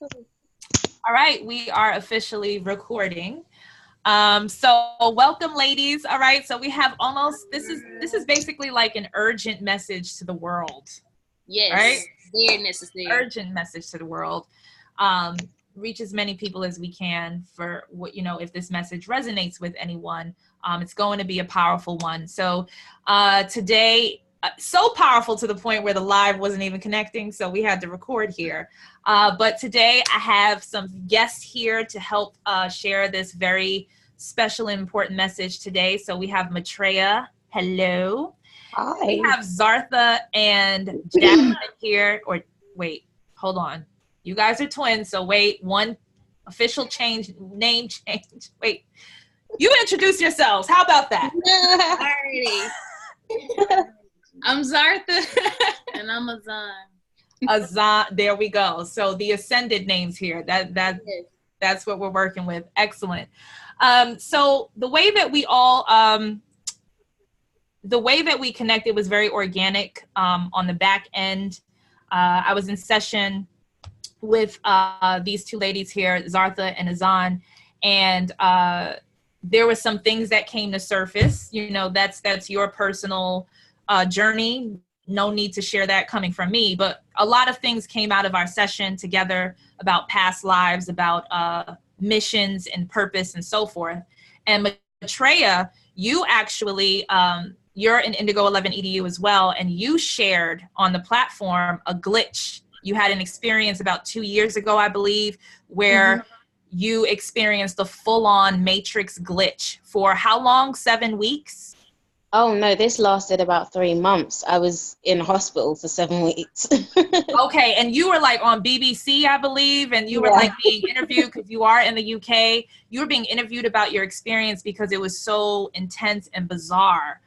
All right, we are officially recording. So welcome, ladies. All right, so we have this is basically like an urgent message to the world. Yes, right? Very necessary. Urgent message to the world. Reach as many people as we can for what, if this message resonates with anyone, it's going to be a powerful one. So today, so powerful to the point where the live wasn't even connecting, so we had to record here. But today I have some guests here to help share this very special and important message today. So we have Maitreya. Hello. Hi. We have Zartha and Jasmine here. Or wait, hold on. You guys are twins, so wait, one official name change. Wait, you introduce yourselves. How about that? Alrighty. I'm Zartha and I'm Azan. Azan, there we go. So the ascended names here. That's what we're working with. Excellent. So the way that we connected was very organic. On the back end, I was in session with these two ladies here, Zartha and Azan, and there were some things that came to surface. That's your personal journey. No need to share that coming from me, but a lot of things came out of our session together about past lives, about missions and purpose and so forth. And Maitreya, you actually, you're an Indigo 11 EDU as well, and you shared on the platform a glitch. You had an experience about 2 years ago, I believe, where you experienced a full-on matrix glitch for how long? 7 weeks? Oh no, this lasted about 3 months. I was in hospital for 7 weeks. Okay, and you were like on BBC, I believe, and you were like being interviewed because you are in the UK. You were being interviewed about your experience because it was so intense and bizarre.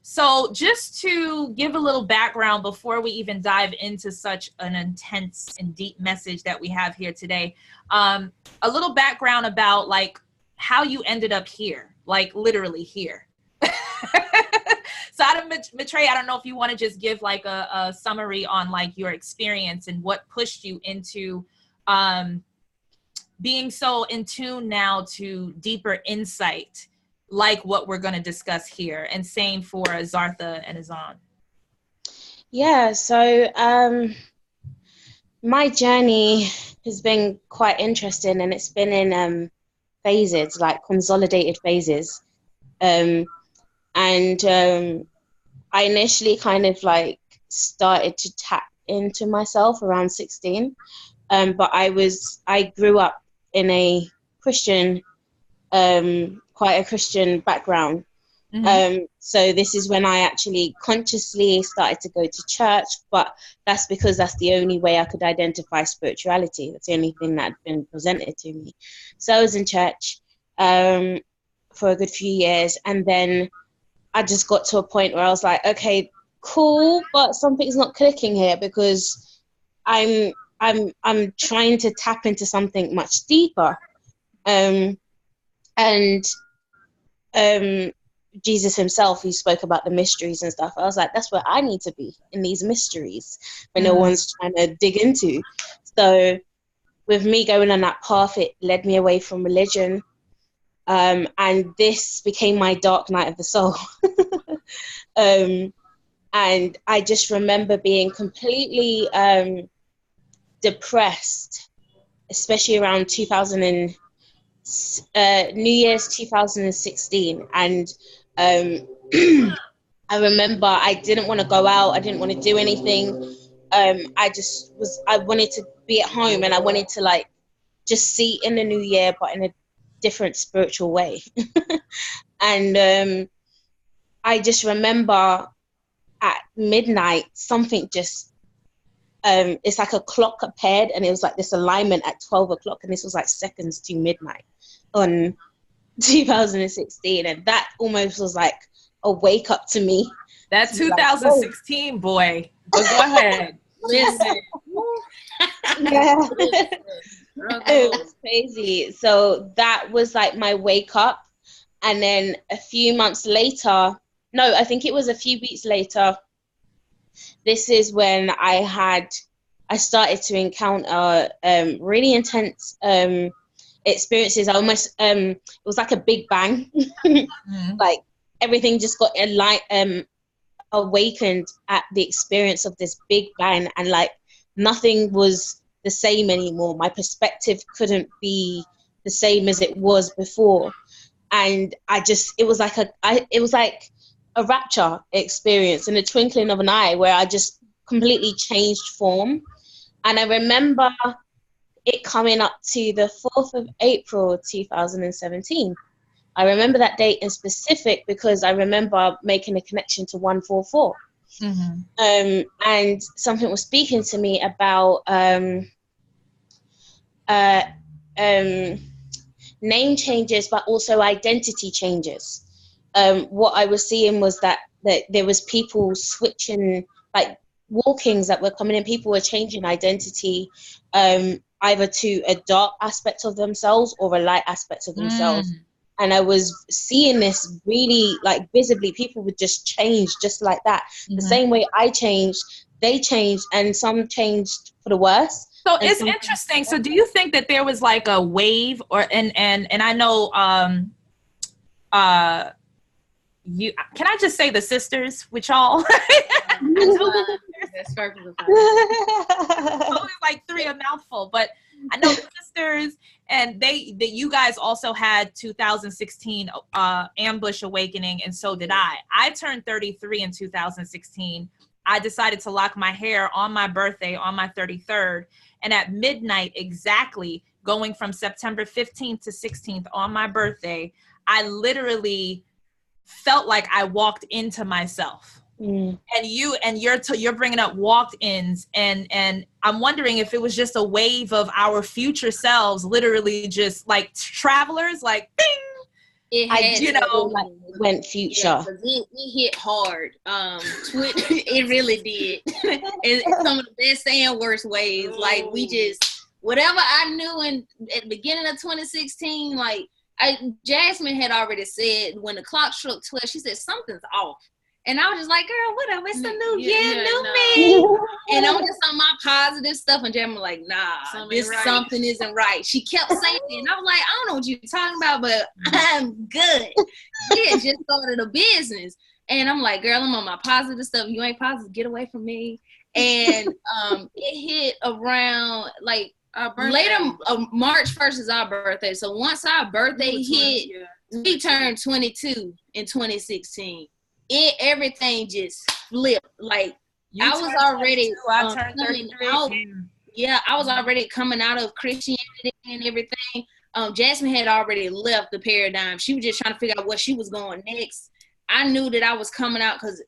So just to give a little background before we even dive into such an intense and deep message that we have here today, a little background about like how you ended up here, like literally here. So Maitreya, I don't know if you want to just give like a summary on like your experience and what pushed you into being so in tune now to deeper insight, like what we're going to discuss here, and same for Zartha and Azan. Yeah, so my journey has been quite interesting, and it's been in phases, like consolidated phases. I initially kind of like started to tap into myself around 16, but I grew up in a Christian, quite a Christian background. So this is when I actually consciously started to go to church, but that's because that's the only way I could identify spirituality. That's the only thing that had been presented to me. So I was in church for a good few years, and then I just got to a point where I was like, okay, cool, but something's not clicking here, because I'm trying to tap into something much deeper. Jesus himself, he spoke about the mysteries and stuff. I was like, that's where I need to be, in these mysteries, but no one's trying to dig into. So with me going on that path, it led me away from religion. And this became my dark night of the soul. And I just remember being completely depressed, especially around New Year's 2016. And I remember I didn't want to go out. I didn't want to do anything. I wanted to be at home, and I wanted to like just see in the new year, but in a different spiritual way. And I just remember at midnight, something just it's like a clock appeared, and it was like this alignment at 12 o'clock, and this was like seconds to midnight on 2016, and that almost was like a wake up to me. That 2016, like, boy. But go ahead. Listen. Yeah. It was crazy. So that was like my wake up. And then a few months later, I think it was a few weeks later, this is when I had I started to encounter really intense experiences. I almost it was like a big bang. Like everything just got awakened at the experience of this big bang, and like nothing was the same anymore. My perspective couldn't be the same as it was before, and it was like a rapture experience in the twinkling of an eye, where I just completely changed form. And I remember it coming up to the 4th of April 2017. I remember that date in specific because I remember making a connection to 144. And something was speaking to me about name changes, but also identity changes. What I was seeing was that there was people switching, like walkings that were coming in. People were changing identity, either to a dark aspect of themselves or a light aspect of themselves. And I was seeing this really like visibly. People would just change just like that. The same way I changed, they changed, and some changed for the worse. So it's interesting. So do you think that there was like a wave, or and I know you can I just say the sisters with y'all? That's perfectly fine. Always like 3 a mouthful, but I know the sisters, and that you guys also had 2016 ambush awakening, and so did I. I turned 33 in 2016. I decided to lock my hair on my birthday on my 33rd, and at midnight exactly, going from September 15th to 16th on my birthday, I literally felt like I walked into myself. And you're bringing up walk-ins, and I'm wondering if it was just a wave of our future selves, literally just like travelers, like bing. Went future. Yeah, it hit hard. It really did. And some of the best and worst ways. Like we just, whatever I knew at the beginning of 2016, like Jasmine had already said when the clock struck 12, she said something's off. And I was just like, girl, whatever, it's a new year, new me. And I'm just on my positive stuff. And Jasmine was like, nah, something isn't right. She kept saying it. And I was like, I don't know what you're talking about, but I'm good. Yeah, just started a business. And I'm like, girl, I'm on my positive stuff. You ain't positive, get away from me. And it hit around like later, March 1st is our birthday. So once our birthday hit, we turned 22 in 2016. Everything just flipped. Like I was already I turned 33. Yeah, I was already coming out of Christianity and everything. Jasmine had already left the paradigm. She was just trying to figure out what she was going next. I knew that I was coming out because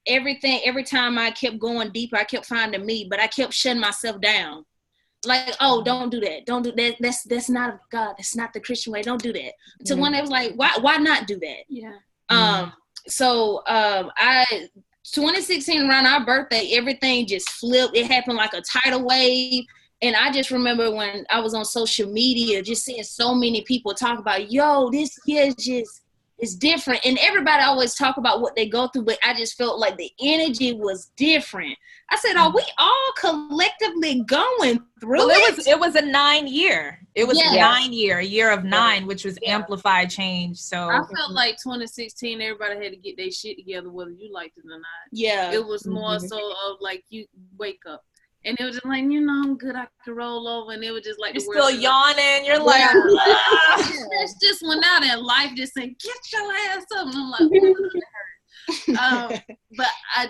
every time I kept going deeper, I kept finding me, but I kept shutting myself down. Like, oh, don't do that. Don't do that. That's not of God. That's not the Christian way. Don't do that. So one day was like, why not do that? Yeah. So 2016 around our birthday, everything just flipped. It happened like a tidal wave. And I just remember when I was on social media, just seeing so many people talk about, yo, this year is different. And everybody always talk about what they go through, but I just felt like the energy was different. I said, are we all collectively going through it? It was a 9-year. It was a 9-year, a year of 9, which was amplified change. So I felt like 2016, everybody had to get their shit together, whether you liked it or not. Yeah. It was more so of like, you wake up. And it was just like, I'm good, I can roll over. And it was just like, you're still yawning. You're like, it's just went out and life just said, get your ass up. And I'm like, it hurt. But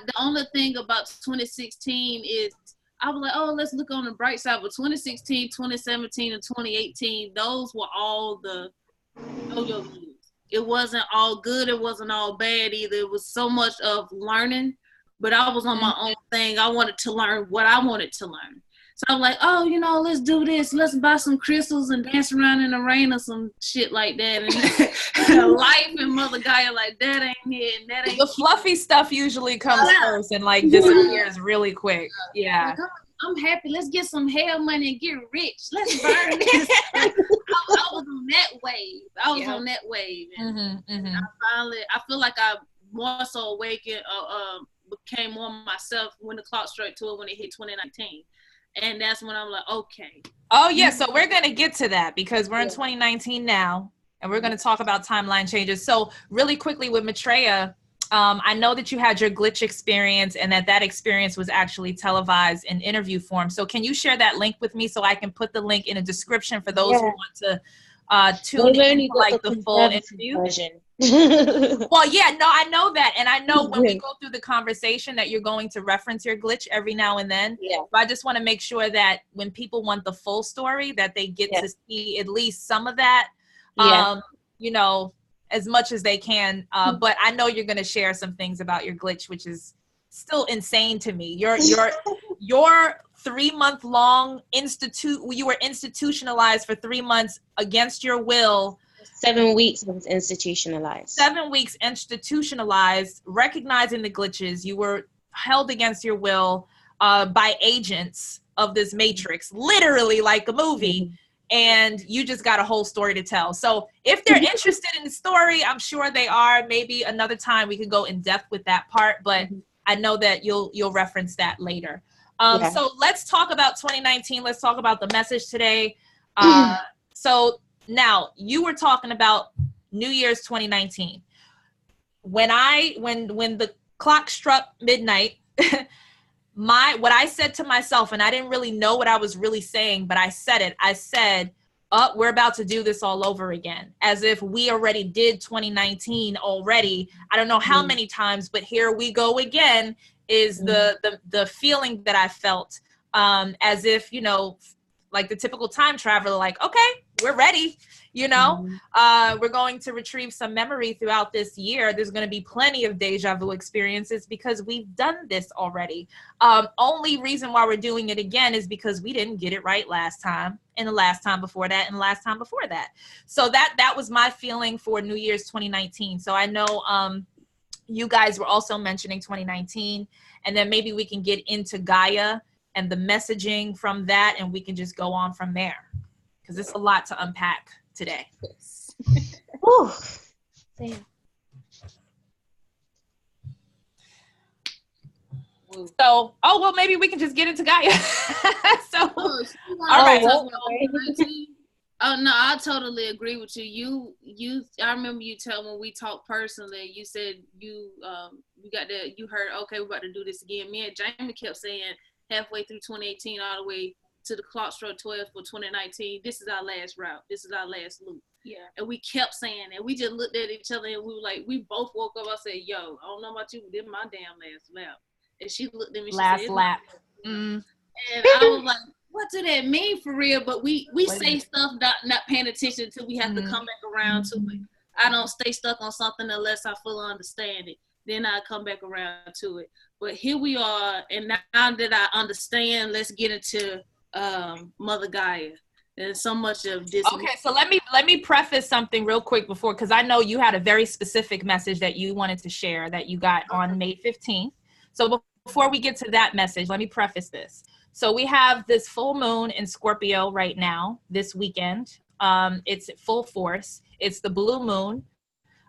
the only thing about 2016 is I was like, oh, let's look on the bright side. But 2016, 2017, and 2018, those were all the yo-yo years. It wasn't all good. It wasn't all bad either. It was so much of learning. But I was on my own thing. I wanted to learn what I wanted to learn. So I'm like, oh, let's do this. Let's buy some crystals and dance around in the rain or some shit like that. And life and Mother Gaia like, that ain't it. That ain't the fluffy stuff usually comes first and like disappears really quick. Yeah. Like, I'm happy. Let's get some hell money and get rich. Let's burn this. I was on that wave. On that wave. And I feel like I more so awakened, became more myself when the clock struck 12 when it hit 2019. And that's when I'm like, okay. Oh, yeah. So we're going to get to that because we're in 2019 now, and we're going to talk about timeline changes. So really quickly with Maitreya, I know that you had your glitch experience and that experience was actually televised in interview form. So can you share that link with me so I can put the link in a description for those who want to tune in to like the full interview? Well, yeah, no, I know that. And I know when we go through the conversation that you're going to reference your glitch every now and then. Yeah. So I just want to make sure that when people want the full story, that they get to see at least some of that, you know, as much as they can. But I know you're going to share some things about your glitch, which is still insane to me. Your 3-month-long you were institutionalized for 3 months against your will. 7 weeks was institutionalized. 7 weeks institutionalized, recognizing the glitches. You were held against your will by agents of this matrix, literally like a movie. And you just got a whole story to tell. So if they're interested in the story, I'm sure they are. Maybe another time we could go in depth with that part, but I know that you'll reference that later. So let's talk about 2019. Let's talk about the message today. So now you were talking about New Year's 2019. When the clock struck midnight, what I said to myself, and I didn't really know what I was really saying, but I said it. I said, we're about to do this all over again, as if we already did 2019 already. I don't know how many times, but here we go again is the feeling that I felt, as if, you know, like the typical time traveler, like, okay, we're ready. You know, we're going to retrieve some memory throughout this year. There's going to be plenty of deja vu experiences because we've done this already. Only reason why we're doing it again is because we didn't get it right last time, and the last time before that, and the last time before that. So that was my feeling for New Year's 2019. So I know you guys were also mentioning 2019, and then maybe we can get into Gaia and the messaging from that, and we can just go on from there because it's a lot to unpack today. Ooh, damn. So, well, maybe we can just get into Gaia. All right. Oh no, I totally agree with you. I remember you telling when we talked personally. You said you heard, okay, we're about to do this again. Me and Jamie kept saying halfway through 2018, all the way to the clock struck 12 for 2019. This is our last route. This is our last loop. Yeah. And we kept saying it. We just looked at each other and we were like, we both woke up. I said, yo, I don't know about you, but this is my damn last lap. And she looked at me. Last lap. And I was like, what do that mean for real? But we say stuff not paying attention until we have to come back around to it. I don't stay stuck on something unless I fully understand it. Then I come back around to it. But here we are, and now that I understand, let's get into Mother Gaia. And so much of this. Okay, so let me preface something real quick before, because I know you had a very specific message that you wanted to share that you got on May 15th. So before we get to that message, let me preface this. So we have this full moon in Scorpio right now, this weekend. It's at full force. It's the blue moon.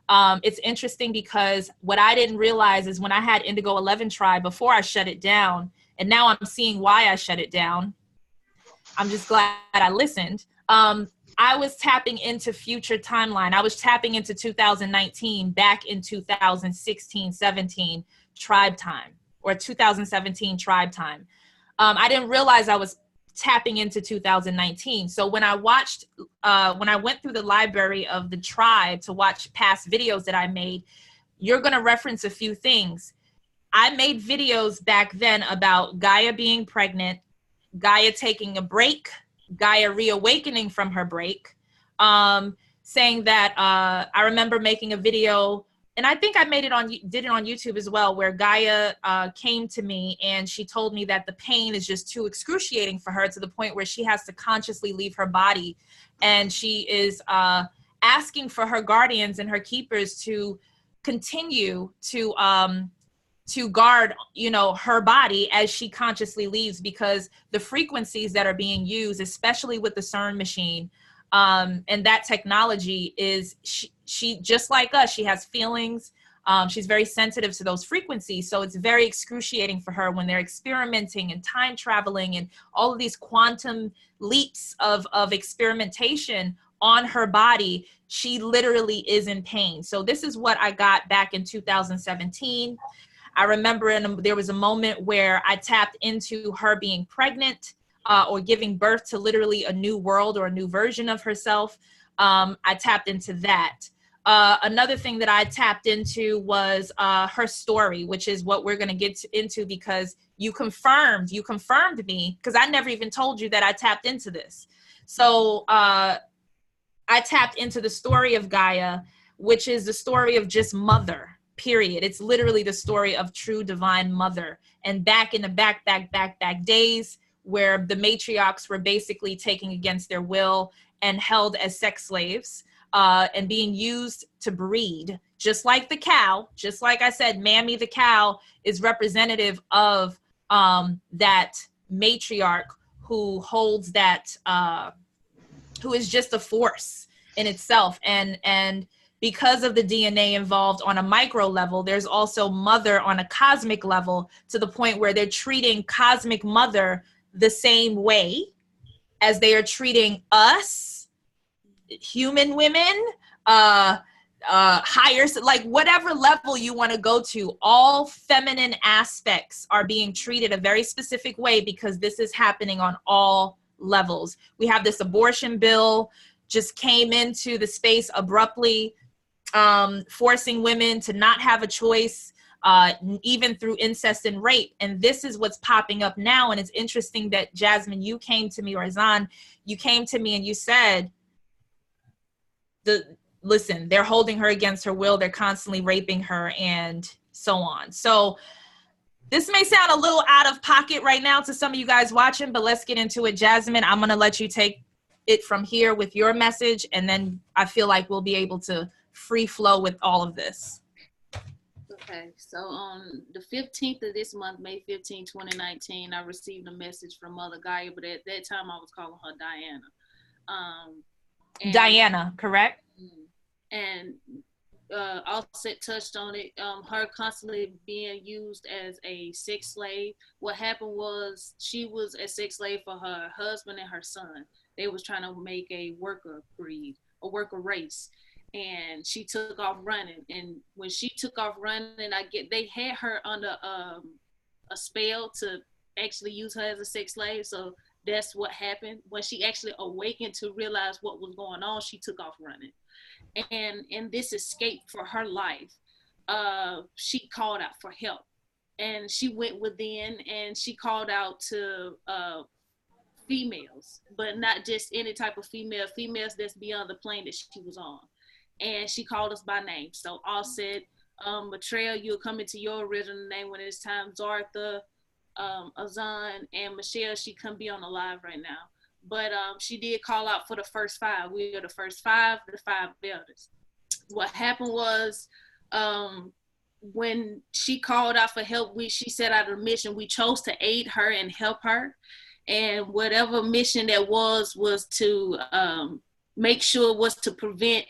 It's interesting because what I didn't realize is when I had Indigo 11 Tribe before I shut it down, and now I'm seeing why I shut it down. I'm just glad I listened. I was tapping into future timeline. I was tapping into 2019 back in 2016, 17 tribe time, or 2017 tribe time. I didn't realize I was tapping into 2019. So when I watched, when I went through the library of the tribe to watch past videos that I made, you're going to reference a few things. I made videos back then about Gaia being pregnant, Gaia taking a break, Gaia reawakening from her break, saying that I remember making a video, and I think I did it on YouTube as well, where Gaia came to me and she told me that the pain is just too excruciating for her to the point where she has to consciously leave her body, and she is asking for her guardians and her keepers to continue to guard, you know, her body as she consciously leaves, because the frequencies that are being used, especially with the CERN machine, and that technology is, she just like us, she has feelings, She's very sensitive to those frequencies. So it's very excruciating for her when they're experimenting and time traveling and all of these quantum leaps of experimentation on her body. She literally is in pain. So this is what I got back in 2017. I remember there was a moment where I tapped into her being pregnant or giving birth to literally a new world or a new version of herself. I tapped into that. Another thing that I tapped into was her story, which is what we're going to get into, because you confirmed me, because I never even told you that I tapped into this. So I tapped into the story of Gaia, which is the story of just mother, period. It's literally the story of true divine mother. And back in the back days, where the matriarchs were basically taken against their will and held as sex slaves, and being used to breed, just like the cow. Just like I said, Mammy the cow is representative of that matriarch who holds that, who is just a force in itself. And because of the DNA involved on a micro level, there's also mother on a cosmic level, to the point where they're treating cosmic mother the same way as they are treating us, human women, higher, like whatever level you want to go to, all feminine aspects are being treated a very specific way, because this is happening on all levels. We have this abortion bill just came into the space abruptly, forcing women to not have a choice, even through incest and rape. And this is what's popping up now. And it's interesting that, Jasmine, you came to me, or Azan, you came to me and you said, listen, they're holding her against her will. They're constantly raping her and so on. So this may sound a little out of pocket right now to some of you guys watching, but let's get into it. Jasmine, I'm going to let you take it from here with your message. And then I feel like we'll be able to free flow with all of this. Okay, so on the 15th of this month, May 15, 2019, I received a message from Mother Gaia, but at that time I was calling her Diana. Diana, correct? And Offset touched on it, her constantly being used as a sex slave. What happened was, she was a sex slave for her husband and her son. They was trying to make a worker breed, a worker race. And she took off running. And when she took off running, they had her under a spell to actually use her as a sex slave. So that's what happened. When she actually awakened to realize what was going on, she took off running. And in this escape for her life, she called out for help. And she went within and she called out to females, but not just any type of females that's beyond the plane that she was on. And she called us by name. So all said, Maitreya, you'll come into your original name when it's time. Zartha, Azan, and Michelle, she couldn't be on the live right now. But she did call out for the first five. We are the first five, the five elders. What happened was, when she called out for help, she set out a mission. We chose to aid her and help her. And whatever mission that was to make sure was to prevent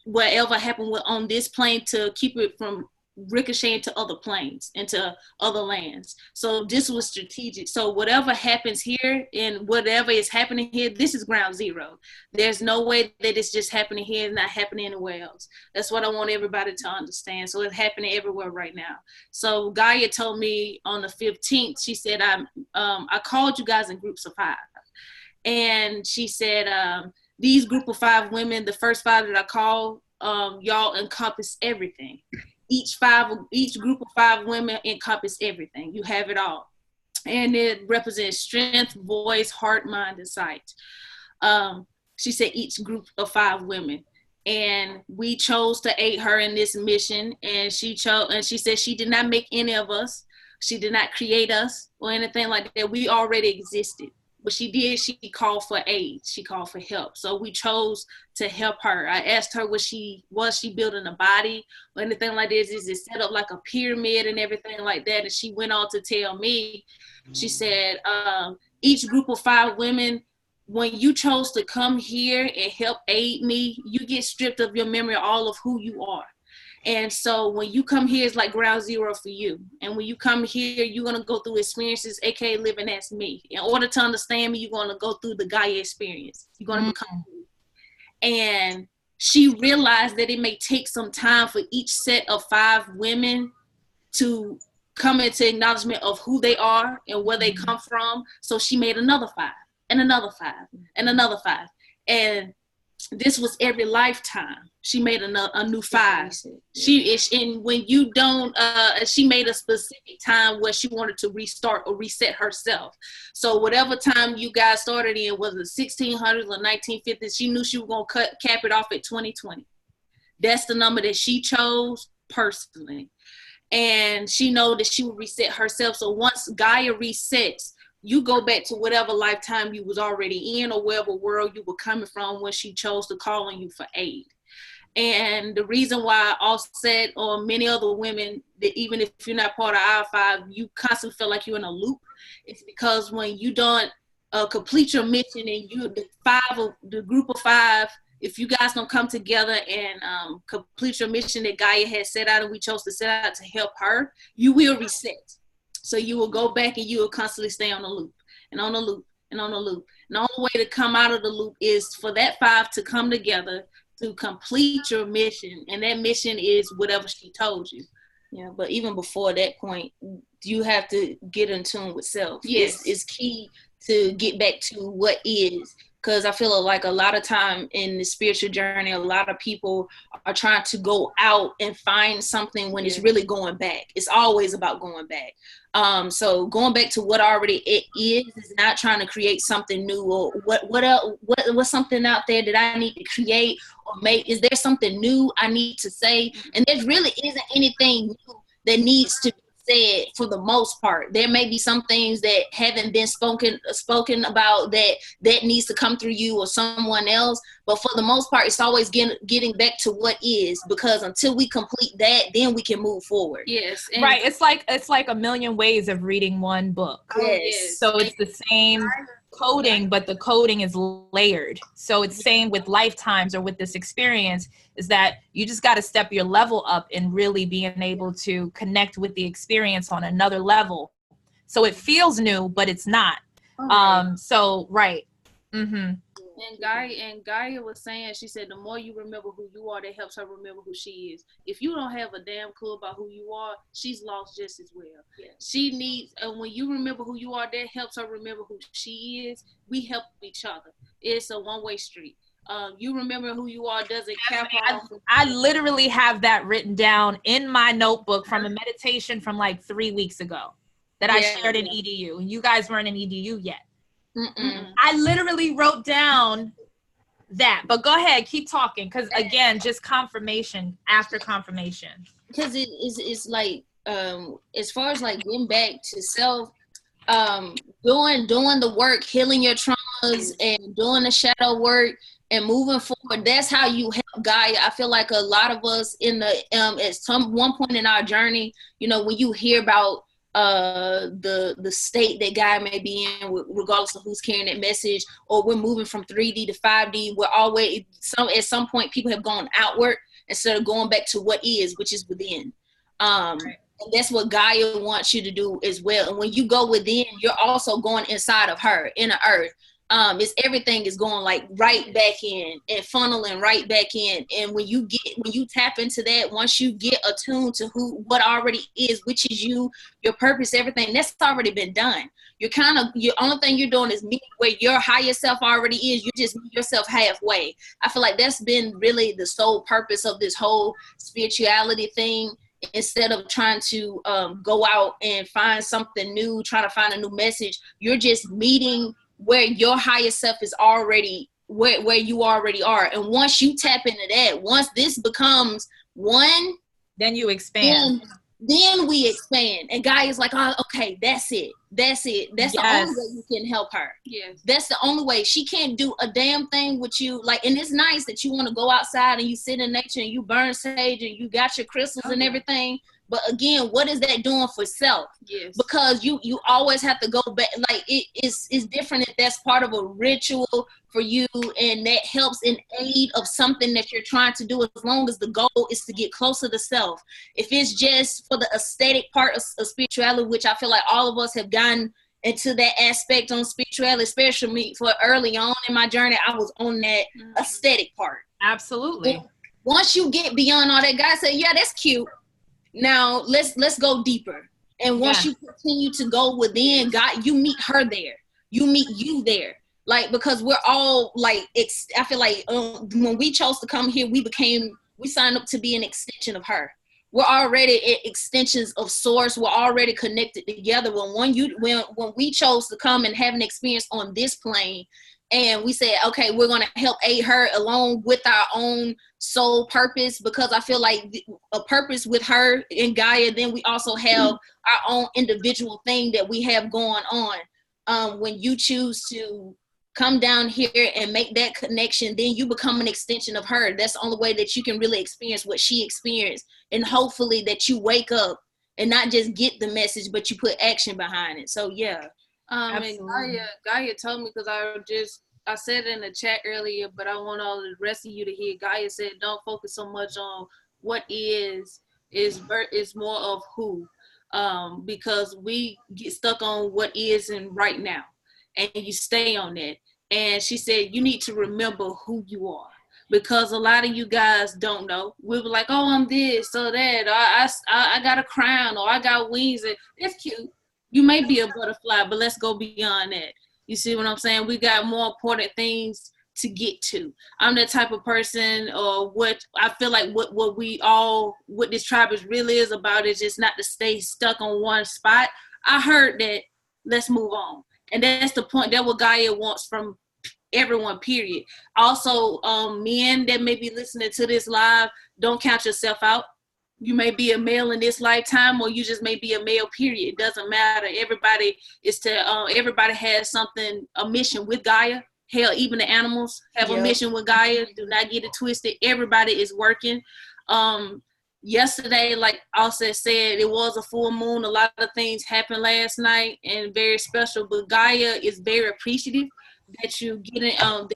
whatever happened on this plane, to keep it from ricocheting to other planes and to other lands. So this was strategic. So whatever happens here and whatever is happening here, this is ground zero. There's no way that it's just happening here and not happening anywhere else. That's what I want everybody to understand. So it's happening everywhere right now. So Gaia told me on the 15th, she said, I called you guys in groups of 5. And she said, these group of 5 women, the first 5 that I called, y'all encompass everything. Each group of 5 women encompass everything. You have it all. And it represents strength, voice, heart, mind, and sight. She said each group of 5 women. And we chose to aid her in this mission. And she said she did not make any of us. She did not create us or anything like that. We already existed. But she called for aid. She called for help. So we chose to help her. I asked her, was she building a body or anything like this? Is it set up like a pyramid and everything like that? And she went on to tell me, she said, each group of 5 women, when you chose to come here and help aid me, you get stripped of your memory, all of who you are. And so when you come here, it's like ground zero for you. And when you come here, you're going to go through experiences, aka living as me. In order to understand me, you're going to go through the Gaia experience. You're going to become me. And she realized that it may take some time for each set of 5 women to come into acknowledgement of who they are and where they come from. So she made another 5 and another 5 and another 5. And this was every lifetime. She made a new 5. And when you don't, she made a specific time where she wanted to restart or reset herself. So whatever time you guys started in, was it 1600s or 1950s, she knew she was going to cap it off at 2020. That's the number that she chose personally. And she know that she would reset herself. So once Gaia resets, you go back to whatever lifetime you was already in or wherever world you were coming from when she chose to call on you for aid. And the reason why Offset or many other women, that even if you're not part of our 5, you constantly feel like you're in a loop, it's because when you don't complete your mission and you, the group of 5, if you guys don't come together and complete your mission that Gaia has set out and we chose to set out to help her, you will reset. So you will go back and you will constantly stay on the loop and on the loop and on the loop. And the only way to come out of the loop is for that 5 to come together to complete your mission. And that mission is whatever she told you. Yeah, but even before that point, you have to get in tune with self. Yes. It's key to get back to what is. Because I feel like a lot of time in the spiritual journey, a lot of people are trying to go out and find something when it's really going back. It's always about going back. So going back to what already it is not trying to create something new or what's something out there that I need to create or make. Is there something new I need to say? And there really isn't anything new that needs to be said for the most part. There may be some things that haven't been spoken about that needs to come through you or someone else, but for the most part it's always getting back to what is, because until we complete that, then we can move forward. Yes. Right. It's like a million ways of reading one book. Yes. So it's the same coding, but the coding is layered. So it's same with lifetimes or with this experience, is that you just got to step your level up and really being able to connect with the experience on another level. So it feels new, but it's not. So right. Mm-hmm. And Gaia was saying, she said, the more you remember who you are, that helps her remember who she is. If you don't have a damn clue about who you are, she's lost just as well. Yeah. She needs, and when you remember who you are, that helps her remember who she is. We help each other. It's a one-way street. You remember who you are doesn't cap off. I literally have that written down in my notebook from a meditation from like 3 weeks ago that I shared in EDU, and you guys weren't in EDU yet. I literally wrote down that, but go ahead, keep talking, because again, just confirmation after confirmation. Because it's like as far as like getting back to self, doing the work, healing your traumas and doing the shadow work and moving forward. That's how you help Gaia. I feel like a lot of us in the at one point in our journey, you know, when you hear about the state that Gaia may be in, regardless of who's carrying that message, or we're moving from 3D to 5D, we're always at some point people have gone outward instead of going back to what is, which is within. And that's what Gaia wants you to do as well. And when you go within, you're also going inside of her, inner earth. It's everything is going like right back in and funneling right back in. And when you tap into that, once you get attuned to what already is, which is you, your purpose, everything, that's already been done. Your only thing you're doing is meeting where your higher self already is. You just meet yourself halfway. I feel like that's been really the sole purpose of this whole spirituality thing. Instead of trying to go out and find something new, trying to find a new message, you're just meeting where your higher self is already, where you already are. And once you tap into that, once this becomes one, then you expand. Then we expand. And Gaia's like, oh, okay, that's it. That's the only way you can help her. Yes. That's the only way. She can't do a damn thing with you. Like, and it's nice that you want to go outside and you sit in nature and you burn sage and you got your crystals and everything. But again, what is that doing for self? Yes. Because you always have to go back. Like it's different if that's part of a ritual for you and that helps in aid of something that you're trying to do, as long as the goal is to get closer to self. If it's just for the aesthetic part of spirituality, which I feel like all of us have gotten into that aspect on spirituality, especially me, for early on in my journey, I was on that aesthetic part. Absolutely. Once you get beyond all that, God said, yeah, that's cute. Now let's go deeper. And once you continue to go within God, you meet her there. You meet you there. Like, because we're all like, I feel like when we chose to come here, we signed up to be an extension of her. We're already extensions of source. We're already connected together. When we chose to come and have an experience on this plane, and we said, okay, we're going to help aid her along with our own soul purpose, because I feel like a purpose with her in Gaia, then we also have our own individual thing that we have going on. When you choose to come down here and make that connection, then you become an extension of her. That's the only way that you can really experience what she experienced. And hopefully that you wake up and not just get the message, but you put action behind it. So yeah. And Gaia told me, because I said it in the chat earlier, but I want all the rest of you to hear. Gaia said, don't focus so much on what is more of who. Because we get stuck on what is and right now, and you stay on that. And she said, you need to remember who you are, because a lot of you guys don't know. We were like, oh, I'm this or that, or I got a crown, or I got wings. And it's cute. You may be a butterfly, but let's go beyond that. You see what I'm saying? We got more important things to get to. I'm the type of person, or what I feel like what this tribe is really is about is just not to stay stuck on one spot. I heard that, let's move on. And that's the point. That's what Gaia wants from everyone, period. Also, men that may be listening to this live, don't count yourself out. You may be a male in this lifetime, or you just may be a male, period. It doesn't matter. Everybody has something, a mission with Gaia. Hell, even the animals have a mission with Gaia. Do not get it twisted. Everybody is working. Yesterday, like Alsa said, it was a full moon. A lot of things happened last night and very special. But Gaia is very appreciative that you get in.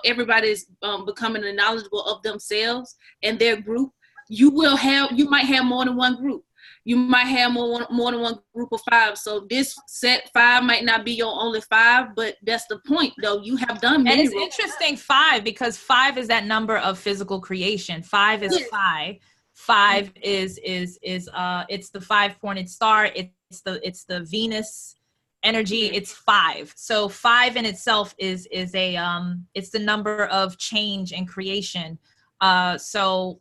Everybody is becoming knowledgeable of themselves and their group. You might have more than one group. You might have more than one group of 5. So this set 5 might not be your only 5, but that's the point, though. You have done many. And it's interesting 5, because 5 is that number of physical creation. 5 is 5. 5 is it's the 5-pointed star. It's the Venus energy. It's 5. So 5 in itself is it's the number of change and creation. So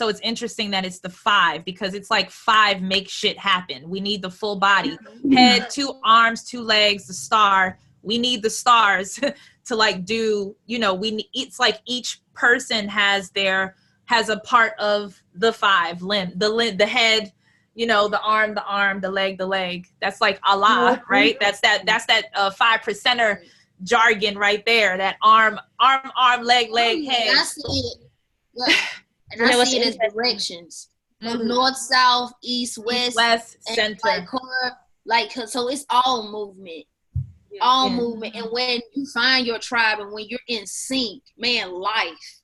it's interesting that it's the 5, because it's like 5 make shit happen. We need the full body, head, 2 arms, 2 legs, the star. We need the stars to like do, it's like each person has a part of the 5 limb, the head, the arm, the leg. That's like Allah, right? That's that 5%er jargon right there. That arm, leg, head. I see it. Look, and I see it as directions. North, south, east, west, center. So it's all movement. All movement. And when you find your tribe and when you're in sync, man, life,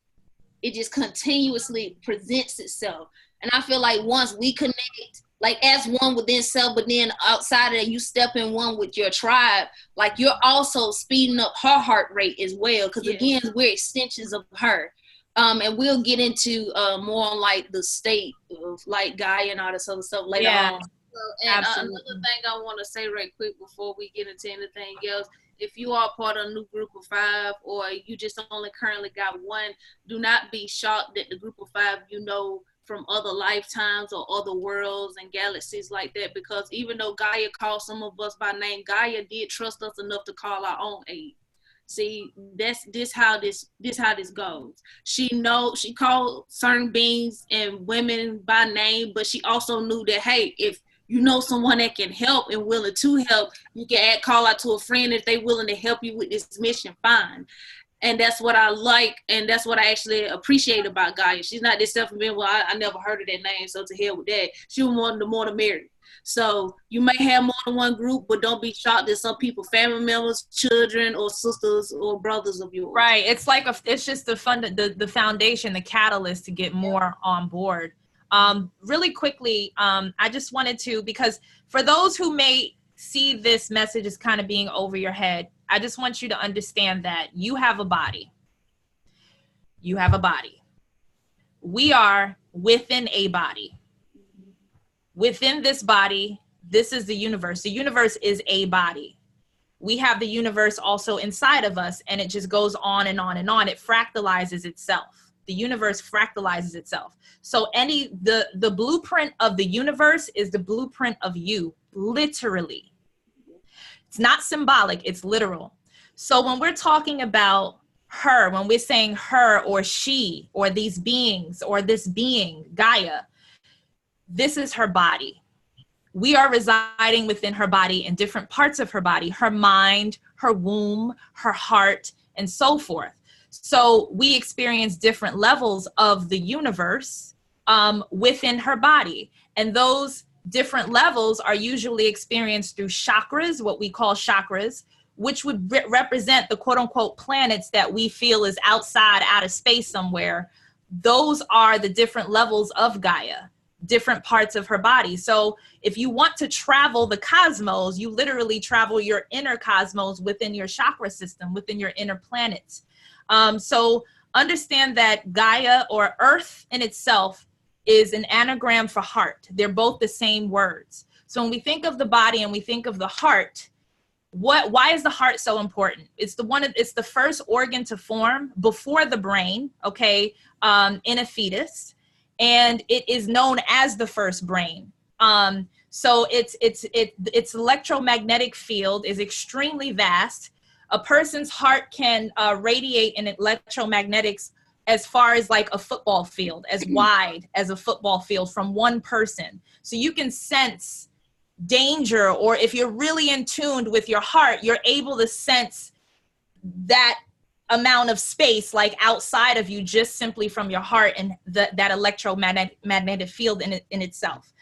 it just continuously presents itself. And I feel like once we connect, like as one within self, but then outside of that, you step in one with your tribe, like you're also speeding up her heart rate as well. Because again, we're extensions of her. And we'll get into more on like the state of like Gaia and all this other stuff later on. And another thing I want to say right quick before we get into anything else, if you are part of a new group of 5, or you just only currently got 1, do not be shocked that the group of 5 from other lifetimes or other worlds and galaxies like that, because even though Gaia calls some of us by name, Gaia did trust us enough to call our own aid. See, this how this goes. She called certain beings and women by name, but she also knew that, hey, if you know someone that can help and willing to help, you can call out to a friend if they're willing to help you with this mission, fine. And that's what I like, and that's what I actually appreciate about Gaia. She's not this self-admitting, well, I never heard of that name, so to hell with that. She was more the married. So you may have more than one group, but don't be shocked that some people, family members, children, or sisters, or brothers of yours. Right. It's like it's just the foundation, the catalyst to get more on board. Really quickly, I just wanted to, because for those who may see this message as kind of being over your head, I just want you to understand that you have a body. You have a body. We are within a body. Within this body, this is the universe. The universe is a body. We have the universe also inside of us, and it just goes on and on and on. It fractalizes itself. The universe fractalizes itself. So the blueprint of the universe is the blueprint of you, literally. It's not symbolic, it's literal. So when we're talking about her, when we're saying her or she or these beings or this being, Gaia, this is her body. We are residing within her body in different parts of her body, her mind, her womb, her heart, and so forth. So we experience different levels of the universe within her body. And those different levels are usually experienced through chakras, what we call chakras, which would represent the quote unquote planets that we feel is outside, out of space somewhere. Those are the different levels of Gaia, different parts of her body. So if you want to travel the cosmos, you literally travel your inner cosmos within your chakra system, within your inner planets. So understand that Gaia, or Earth in itself, is an anagram for heart. They're both the same words. So when we think of the body and we think of the heart, why is the heart so important? It's the first organ to form before the brain, okay, in a fetus, and it is known as the first brain. So its electromagnetic field is extremely vast. A person's heart can radiate in electromagnetics as far as like a football field, as wide as a football field from one person. So you can sense danger, or if you're really in tune with your heart, you're able to sense that amount of space like outside of you just simply from your heart and that electromagnetic field in itself.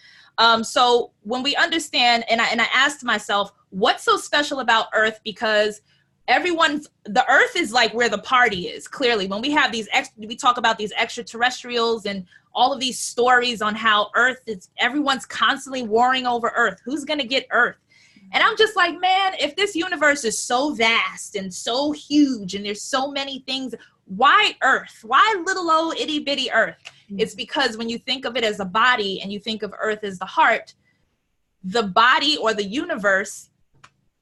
So when we understand, and I asked myself, what's so special about Earth? Because the Earth is like where the party is. Clearly, when we have we talk about these extraterrestrials and all of these stories on how Earth is, everyone's constantly warring over Earth. Who's going to get Earth? And I'm just like, man, if this universe is so vast and so huge and there's so many things, why Earth? Why little old itty bitty Earth? It's because when you think of it as a body and you think of Earth as the heart, the body or the universe,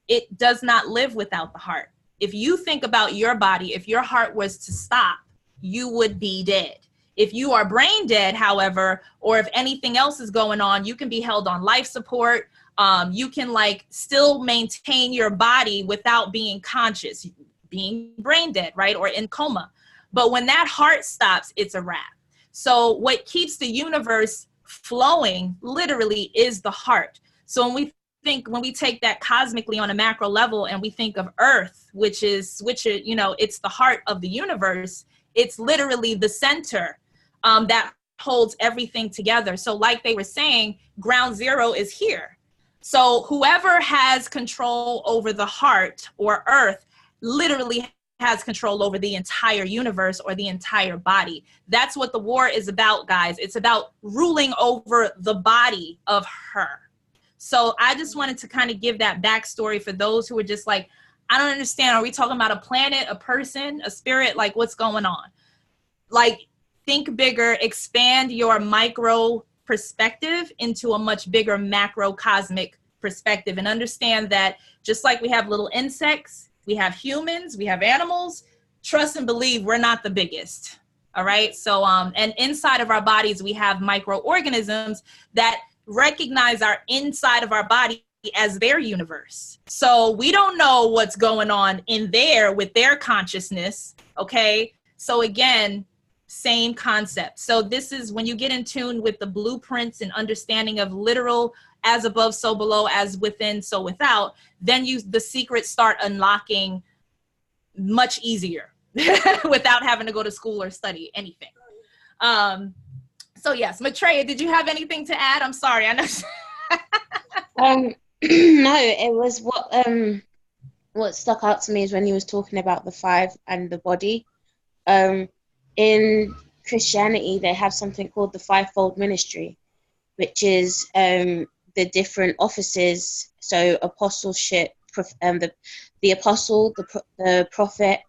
it does not live without the heart. If you think about your body, if your heart was to stop, you would be dead. If you are brain dead, however, or if anything else is going on, you can be held on life support. You can still maintain your body without being conscious, being brain dead, right? Or in coma. But when that heart stops, it's a wrap. So what keeps the universe flowing literally is the heart. So when we take that cosmically on a macro level and we think of Earth, which is, it's the heart of the universe, it's literally the center that holds everything together. So like they were saying, ground zero is here. So whoever has control over the heart or Earth literally has control over the entire universe or the entire body. That's what the war is about, guys. It's about ruling over the body of her. So I just wanted to kind of give that backstory for those who are just like, I don't understand. Are we talking about a planet, a person, a spirit? Like, what's going on? Like, think bigger, expand your micro perspective into a much bigger macro cosmic perspective, and understand that just like we have little insects, we have humans, we have animals, trust and believe we're not the biggest. All right. So, and inside of our bodies, we have microorganisms that recognize our inside of our body as their universe. So we don't know what's going on in there with their consciousness. Okay. So again, same concept. So this is when you get in tune with the blueprints and understanding of literal as above, so below, as within, so without, then the secrets start unlocking much easier. without having to go to school or study anything. So yes, Maitreya, did you have anything to add? I'm sorry, I know. No, it was what stuck out to me is when he was talking about the five and the body. In Christianity, they have something called the Fivefold Ministry, which is the different offices. So apostleship, the apostle, the prophet,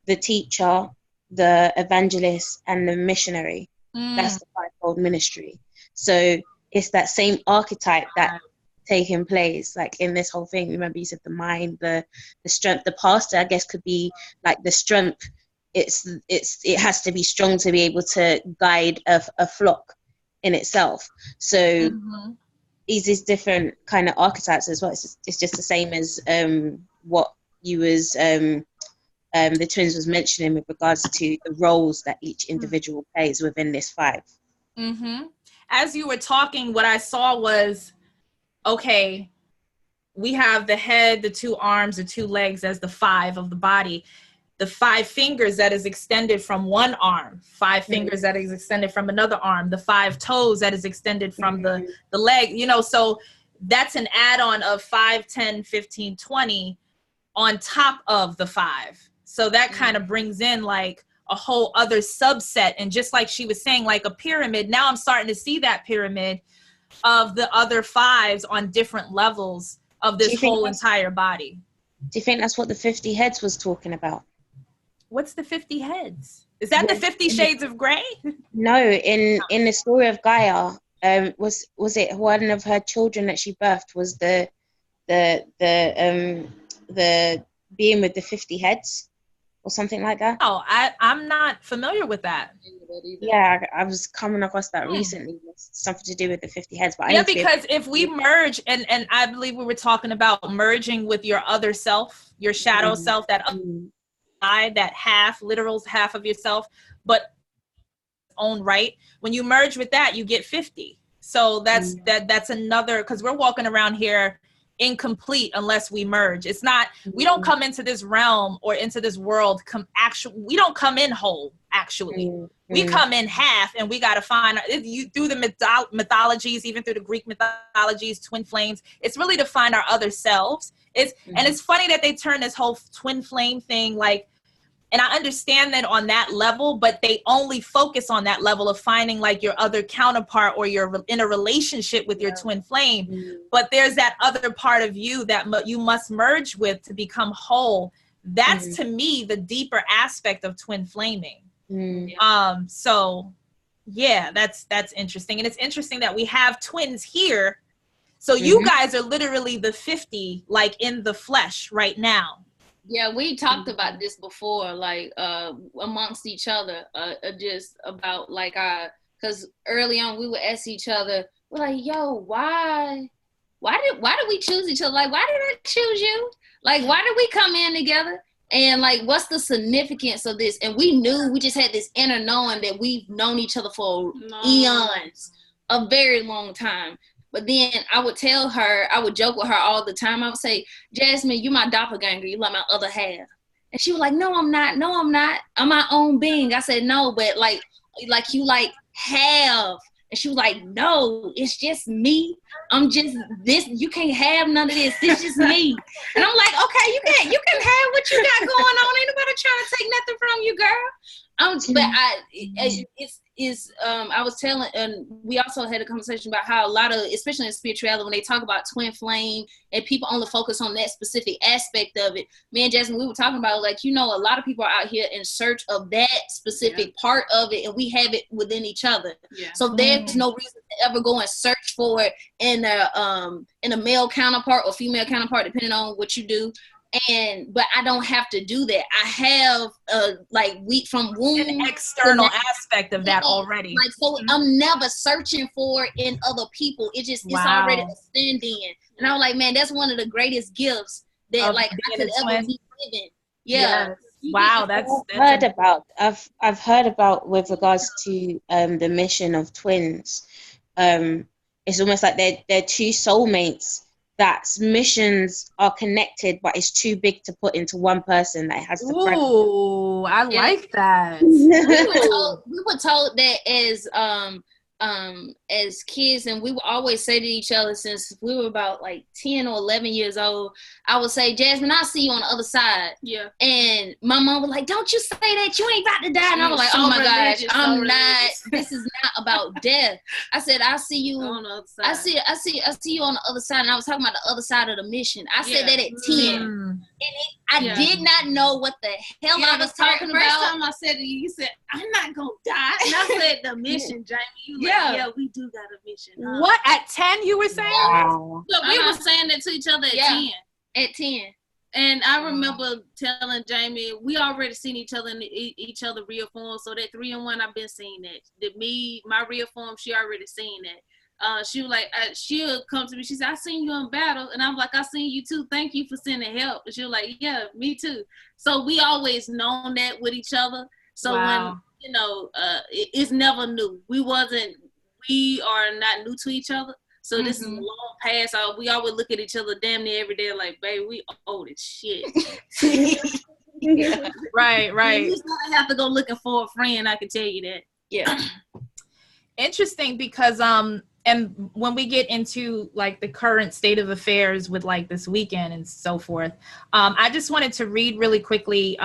the teacher, the evangelist, and the missionary. That's the Fivefold Ministry. So it's that same archetype that taking place, like in this whole thing. Remember, you said the mind, the strength. The pastor, I guess, could be like the strength. It has to be strong to be able to guide a flock in itself. So these different kind of archetypes as well. It's just the same as what you was the twins was mentioning with regards to the roles that each individual plays within this five. As you were talking, what I saw was, okay, we have the head, the two arms, the two legs as the five of the body, the five fingers that is extended from one arm, five fingers that is extended from another arm, the five toes that is extended from the leg, you know, so that's an add-on of 5, 10, 15, 20 on top of the five. So that kind of brings in like a whole other subset. And just like she was saying, like a pyramid, now I'm starting to see that pyramid of the other fives on different levels of this whole entire body. Do you think that's what the 50 heads was talking about? What's the 50 heads? Is that the 50 Shades of Grey? No, in the story of Gaia, was it one of her children that she birthed was the being with the 50 heads or something like that? Oh, I'm not familiar with that. Yeah, I was coming across that recently. It's something to do with the 50 heads. But yeah, because if we merge, and I believe we were talking about merging with your other self, your shadow self, that that half, literal half of yourself, but own right. When you merge with that, you get 50. So that's another, because we're walking around here incomplete unless we merge. It's not, we don't come into this realm or into this world we don't come in whole, actually. We come in half, and we got to find you through the mythologies, even through the Greek mythologies, twin flames. It's really to find our other selves. And it's funny that they turn this whole twin flame thing like, and I understand that on that level, but they only focus on that level of finding like your other counterpart, or you're in a relationship with your twin flame. But there's that other part of you that you must merge with to become whole. That's to me the deeper aspect of twin flaming. So yeah, that's interesting. And it's interesting that we have twins here. So you guys are literally the 50, like in the flesh right now. Yeah, we talked about this before, like amongst each other, just about like because early on we would ask each other, we're like, yo, why did we choose each other? Like, why did I choose you? Like, why did we come in together? And like, what's the significance of this? And we knew, we just had this inner knowing that we've known each other for eons, a very long time. But then I would tell her, I would joke with her all the time. I would say, Jasmine, you're my doppelganger. You're like my other half. And she was like, no, I'm not. No, I'm not. I'm my own being. I said, no, but like you like have. And she was like, no, it's just me. I'm just this. You can't have none of this. This is me. And I'm like, okay, you can have what you got going on. Ain't nobody trying to take nothing from you, girl. But I was telling, and we also had a conversation about how a lot of, especially in spirituality, when they talk about twin flame and people only focus on that specific aspect of it. Me and Jasmine, we were talking about, like, you know, a lot of people are out here in search of that specific part of it, and we have it within each other. So there's no reason to ever go and search for it in a male counterpart or female counterpart, depending on what you do. But I don't have to do that. I have like wheat from womb, an external aspect of that already. Like, so I'm never searching for it in other people. It just it's already a stand in. And I was like, man, that's one of the greatest gifts that like I could ever be given. Yeah. Yes. Wow, I've heard about with regards to the mission of twins. It's almost like they're two soulmates that's missions are connected, but it's too big to put into one person that has to fragment. Ooh, I like that. We were told that as kids, and we would always say to each other since we were about like 10 or 11 years old, I would say, Jasmine, I'll see you on the other side. Yeah. And my mom was like, don't you say that, you ain't about to die. And I was like, oh my gosh, I'm not, this is not about death. I said, I'll see you on the other side. I see you on the other side. And I was talking about the other side of the mission. I said that at 10. And I did not know what the hell I was talking about. First time I said to you, you said, I'm not going to die. And I said, the mission, Jamie. You like, yeah, we do got a mission. What, at 10 you were saying? Wow. So we were saying that to each other at 10. At 10. And I remember telling Jamie, we already seen each other in each other real form. So that 3 and 1, I've been seeing that. My real form, she already seen that. She was like, she'll come to me. She said, I seen you in battle. And I'm like, I seen you too. Thank you for sending help. And she was like, yeah, me too. So we always known that with each other. So when, it's never new. We are not new to each other. So this is a long past. We always look at each other damn near every day like, baby, we old as shit. Right. You just don't have to go looking for a friend, I can tell you that. Yeah. Interesting, because and when we get into like the current state of affairs with like this weekend and so forth, I just wanted to read really quickly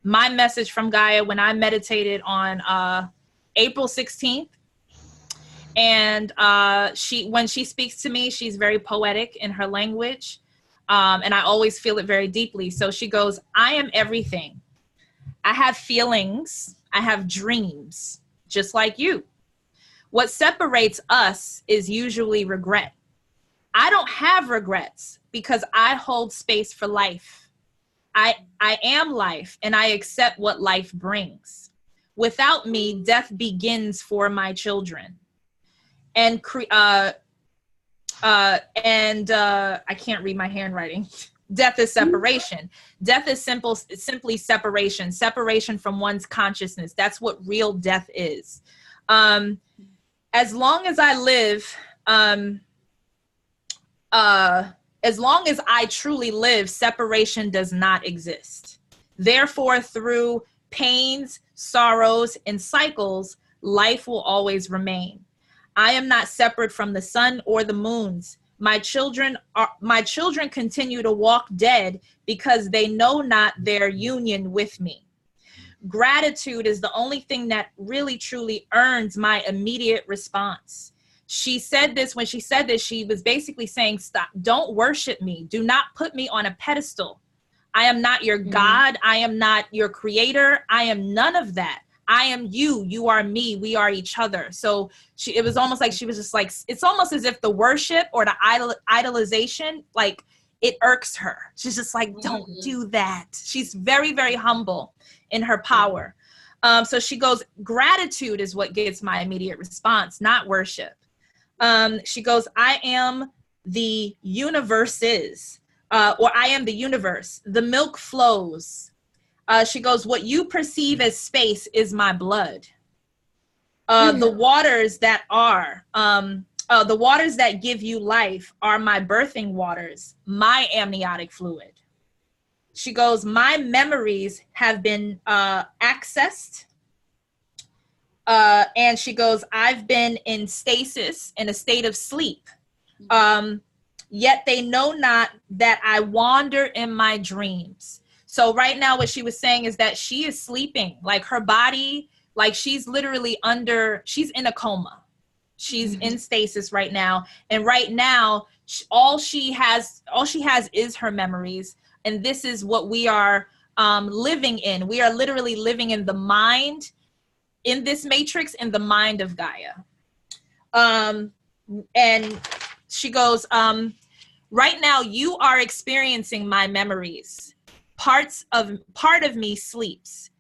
my message from Gaia when I meditated on April 16th. And when she speaks to me, she's very poetic in her language. And I always feel it very deeply. So she goes, I am everything. I have feelings. I have dreams, just like you. What separates us is usually regret. I don't have regrets because I hold space for life. I am life, and I accept what life brings. Without me, death begins for my children. And I can't read my handwriting. Death is separation. Death is simply separation from one's consciousness. That's what real death is. As long as I live, as long as I truly live, separation does not exist. Therefore, through pains, sorrows, and cycles, life will always remain. I am not separate from the sun or the moons. My children continue to walk dead because they know not their union with me. Gratitude is the only thing that really truly earns my immediate response. She said this, when she said this, she was basically saying, stop, don't worship me. Do not put me on a pedestal. I am not your God. I am not your creator. I am none of that. I am you. You are me. We are each other. So it was almost like she was just like, it's almost as if the worship or the idolization, like it irks her. She's just like, don't do that. She's very, very humble in her power. So she goes, gratitude is what gets my immediate response, not worship. She goes, I am the universes, or I am the universe. The milk flows. She goes, what you perceive as space is my blood. The waters that are, the waters that give you life are my birthing waters, my amniotic fluid. She goes, my memories have been accessed. And she goes, I've been in stasis, in a state of sleep. Yet they know not that I wander in my dreams. So right now what she was saying is that she is sleeping, like her body, like she's literally she's in a coma. She's in stasis right now. And right now, all she has is her memories. And this is what we are living in. We are literally living in the mind, in this matrix, in the mind of Gaia. And she goes, right now you are experiencing my memories. Part of me sleeps.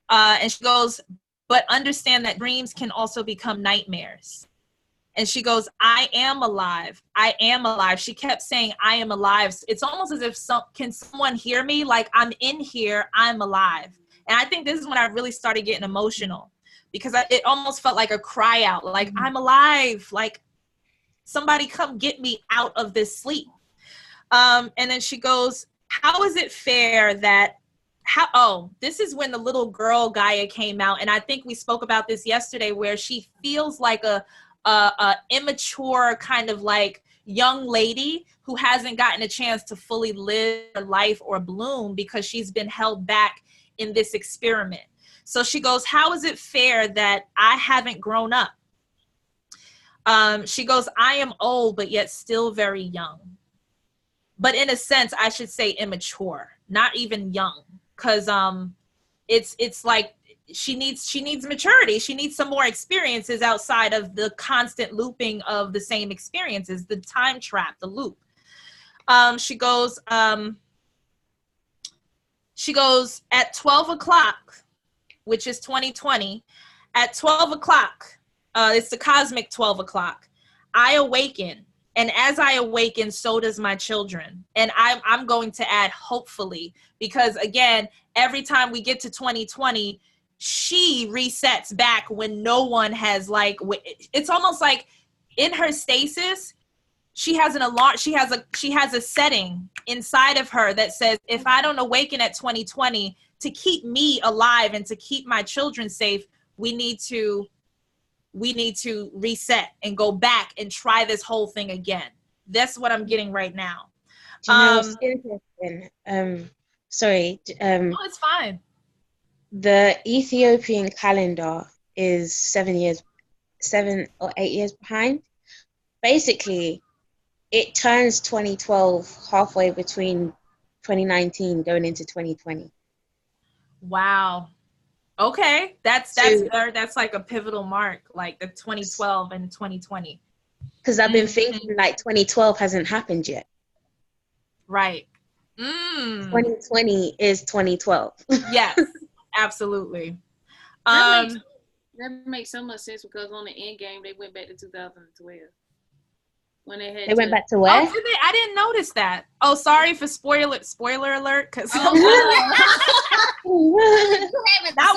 And she goes, but understand that dreams can also become nightmares. And she goes, I am alive. I am alive. She kept saying, I am alive. It's almost as if can someone hear me? Like, I'm in here, I'm alive. And I think this is when I really started getting emotional, because it almost felt like a cry out, like, I'm alive. Like, somebody come get me out of this sleep. And then she goes, how is it fair that this is when the little girl Gaia came out, and I think we spoke about this yesterday, where she feels like a immature kind of like young lady who hasn't gotten a chance to fully live her life or bloom because she's been held back in this experiment. So she goes, how is it fair that I haven't grown up? She goes, I am old, but yet still very young. But in a sense, I should say immature, not even young. Because it's like she needs maturity. She needs some more experiences outside of the constant looping of the same experiences, the time trap, the loop. She goes at 12 o'clock, which is 2020. At 12 o'clock, it's the cosmic 12 o'clock, I awaken. And as I awaken, so does my children. And I'm going to add hopefully, because again, every time we get to 2020, she resets back when no one has it's almost like in her stasis, she has an alarm. She has a setting inside of her that says, if I don't awaken at 2020 to keep me alive and to keep my children safe, we need to reset and go back and try this whole thing again. That's what I'm getting right now. Do you know what's interesting? Sorry. No, it's fine. The Ethiopian calendar is 7 or 8 years behind. Basically, it turns 2012 halfway between 2019 going into 2020. Wow. Okay, that's like a pivotal mark, like the 2012 and 2020. Because I've been thinking like 2012 hasn't happened yet. Right. 2020 is 2012. Yes, absolutely. That makes so much sense, because on the end game they went back to 2012. When they went back to where? Oh, did they? I didn't notice that. Oh, sorry for spoiler alert. Because not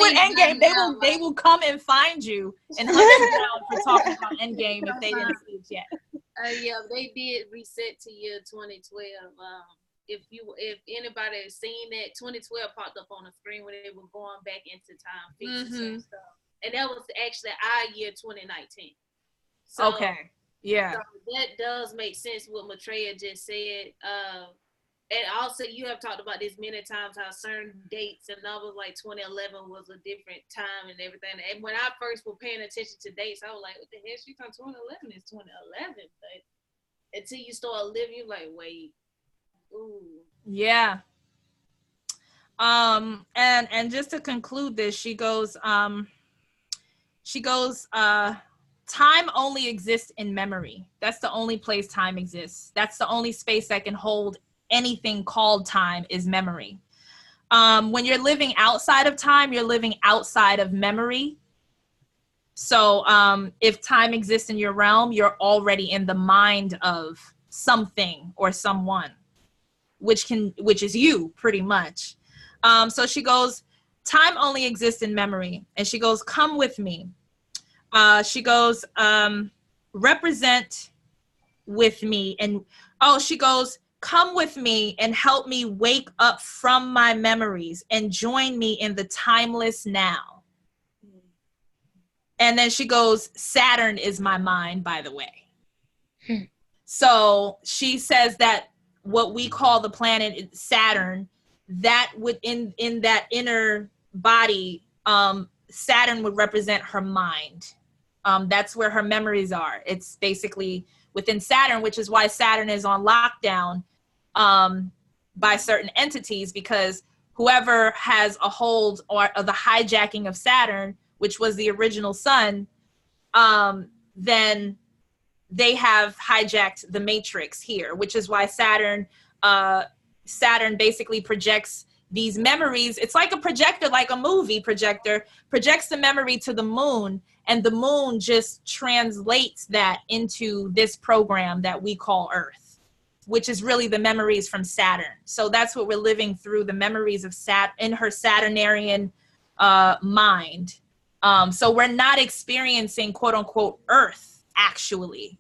with Endgame. They will come and find you and hunt you down for talking about Endgame if they didn't see it yet. Yeah, they did reset to year 2012. If anybody has seen that, 2012 popped up on the screen when they were going back into time, fixing some stuff, and that was actually our year 2019. So, okay. Yeah. So that does make sense what Maitreya just said. And also you have talked about this many times, how certain dates and numbers like 2011 was a different time and everything. And when I first was paying attention to dates, I was like, what the hell? She thought 2011 is 2011. But until you start living, you're like, wait. Ooh. Yeah. And just to conclude this, she goes, time only exists in memory. That's the only place time exists. That's the only space that can hold anything called time, is memory. When you're living outside of time, you're living outside of memory. So if time exists in your realm, you're already in the mind of something or someone, which is you pretty much. So she goes, time only exists in memory. And she goes, come with me. She goes, represent with me. And she goes, come with me and help me wake up from my memories and join me in the timeless now. And then she goes, Saturn is my mind, by the way. So she says that what we call the planet Saturn, that would in that inner body, Saturn would represent her mind. That's where her memories are. It's basically within Saturn, which is why Saturn is on lockdown by certain entities, because whoever has a hold of the hijacking of Saturn, which was the original sun, then they have hijacked the matrix here, which is why Saturn basically projects these memories. It's like a projector, like a movie projector, projects the memory to the moon, and the moon just translates that into this program that we call Earth, which is really the memories from Saturn. So that's what we're living through, the memories of in her Saturnarian mind. So we're not experiencing quote unquote Earth, actually.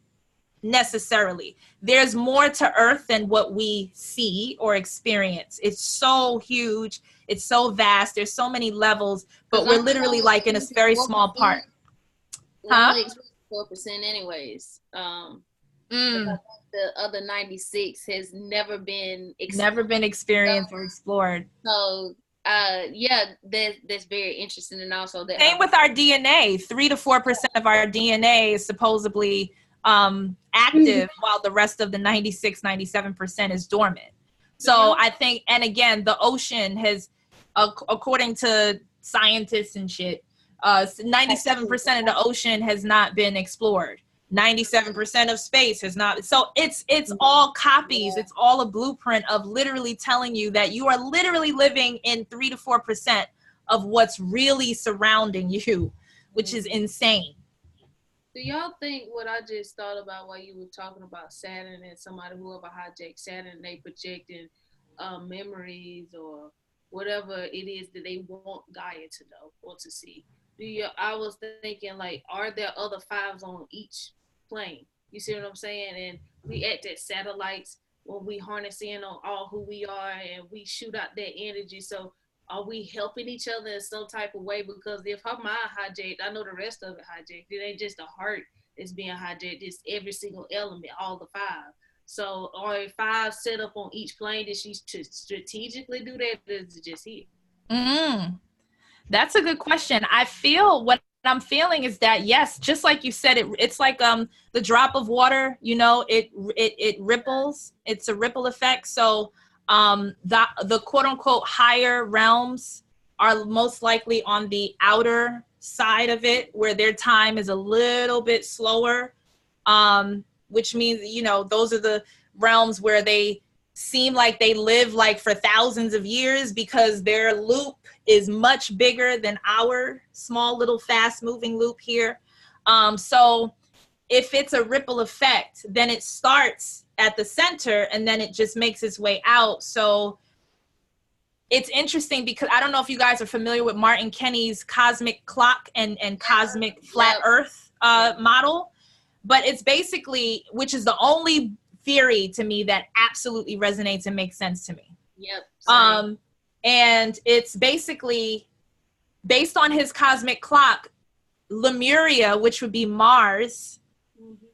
necessarily. There's more to Earth than what we see or experience. It's so huge. It's so vast. There's so many levels, but we're literally like in a very small part. Huh? 4% anyways. The other 96 has never been experienced or explored. So yeah, that's very interesting. And also that same with our DNA. 3 to 4% of our DNA is supposedly active, while the rest of the 96-97% is dormant. So I think, and again, the ocean has, according to scientists and shit, 97% of the ocean has not been explored. 97% of space has not. So it's all copies. It's all a blueprint of literally telling you that you are literally living in 3 to 4% of what's really surrounding you, which is insane. Do y'all think what I just thought about while you were talking about Saturn and somebody whoever hijacked Saturn, they projecting memories or whatever it is that they want Gaia to know or to see? I was thinking, like, are there other fives on each plane? You see what I'm saying? And we act as satellites when we harness in on all who we are and we shoot out that energy. So are we helping each other in some type of way? Because if her mind hijacked, I know the rest of it hijacked. It ain't just the heart that's being hijacked. It's every single element, all the five. So are 5 set up on each plane? Did she strategically do that? Or is it just here? That's a good question. I feel what I'm feeling is that, yes, just like you said, it's like the drop of water, you know, it ripples. It's a ripple effect. So the quote unquote higher realms are most likely on the outer side of it, where their time is a little bit slower, which means, you know, those are the realms where they seem like they live like for thousands of years because their loop is much bigger than our small little fast moving loop here. So if it's a ripple effect, then it starts at the center and then it just makes its way out. So it's interesting because I don't know if you guys are familiar with Martin Kenney's cosmic clock and cosmic flat earth model, but it's basically, which is the only theory to me that absolutely resonates and makes sense to me. Yep. And it's basically based on his cosmic clock. Lemuria, which would be Mars,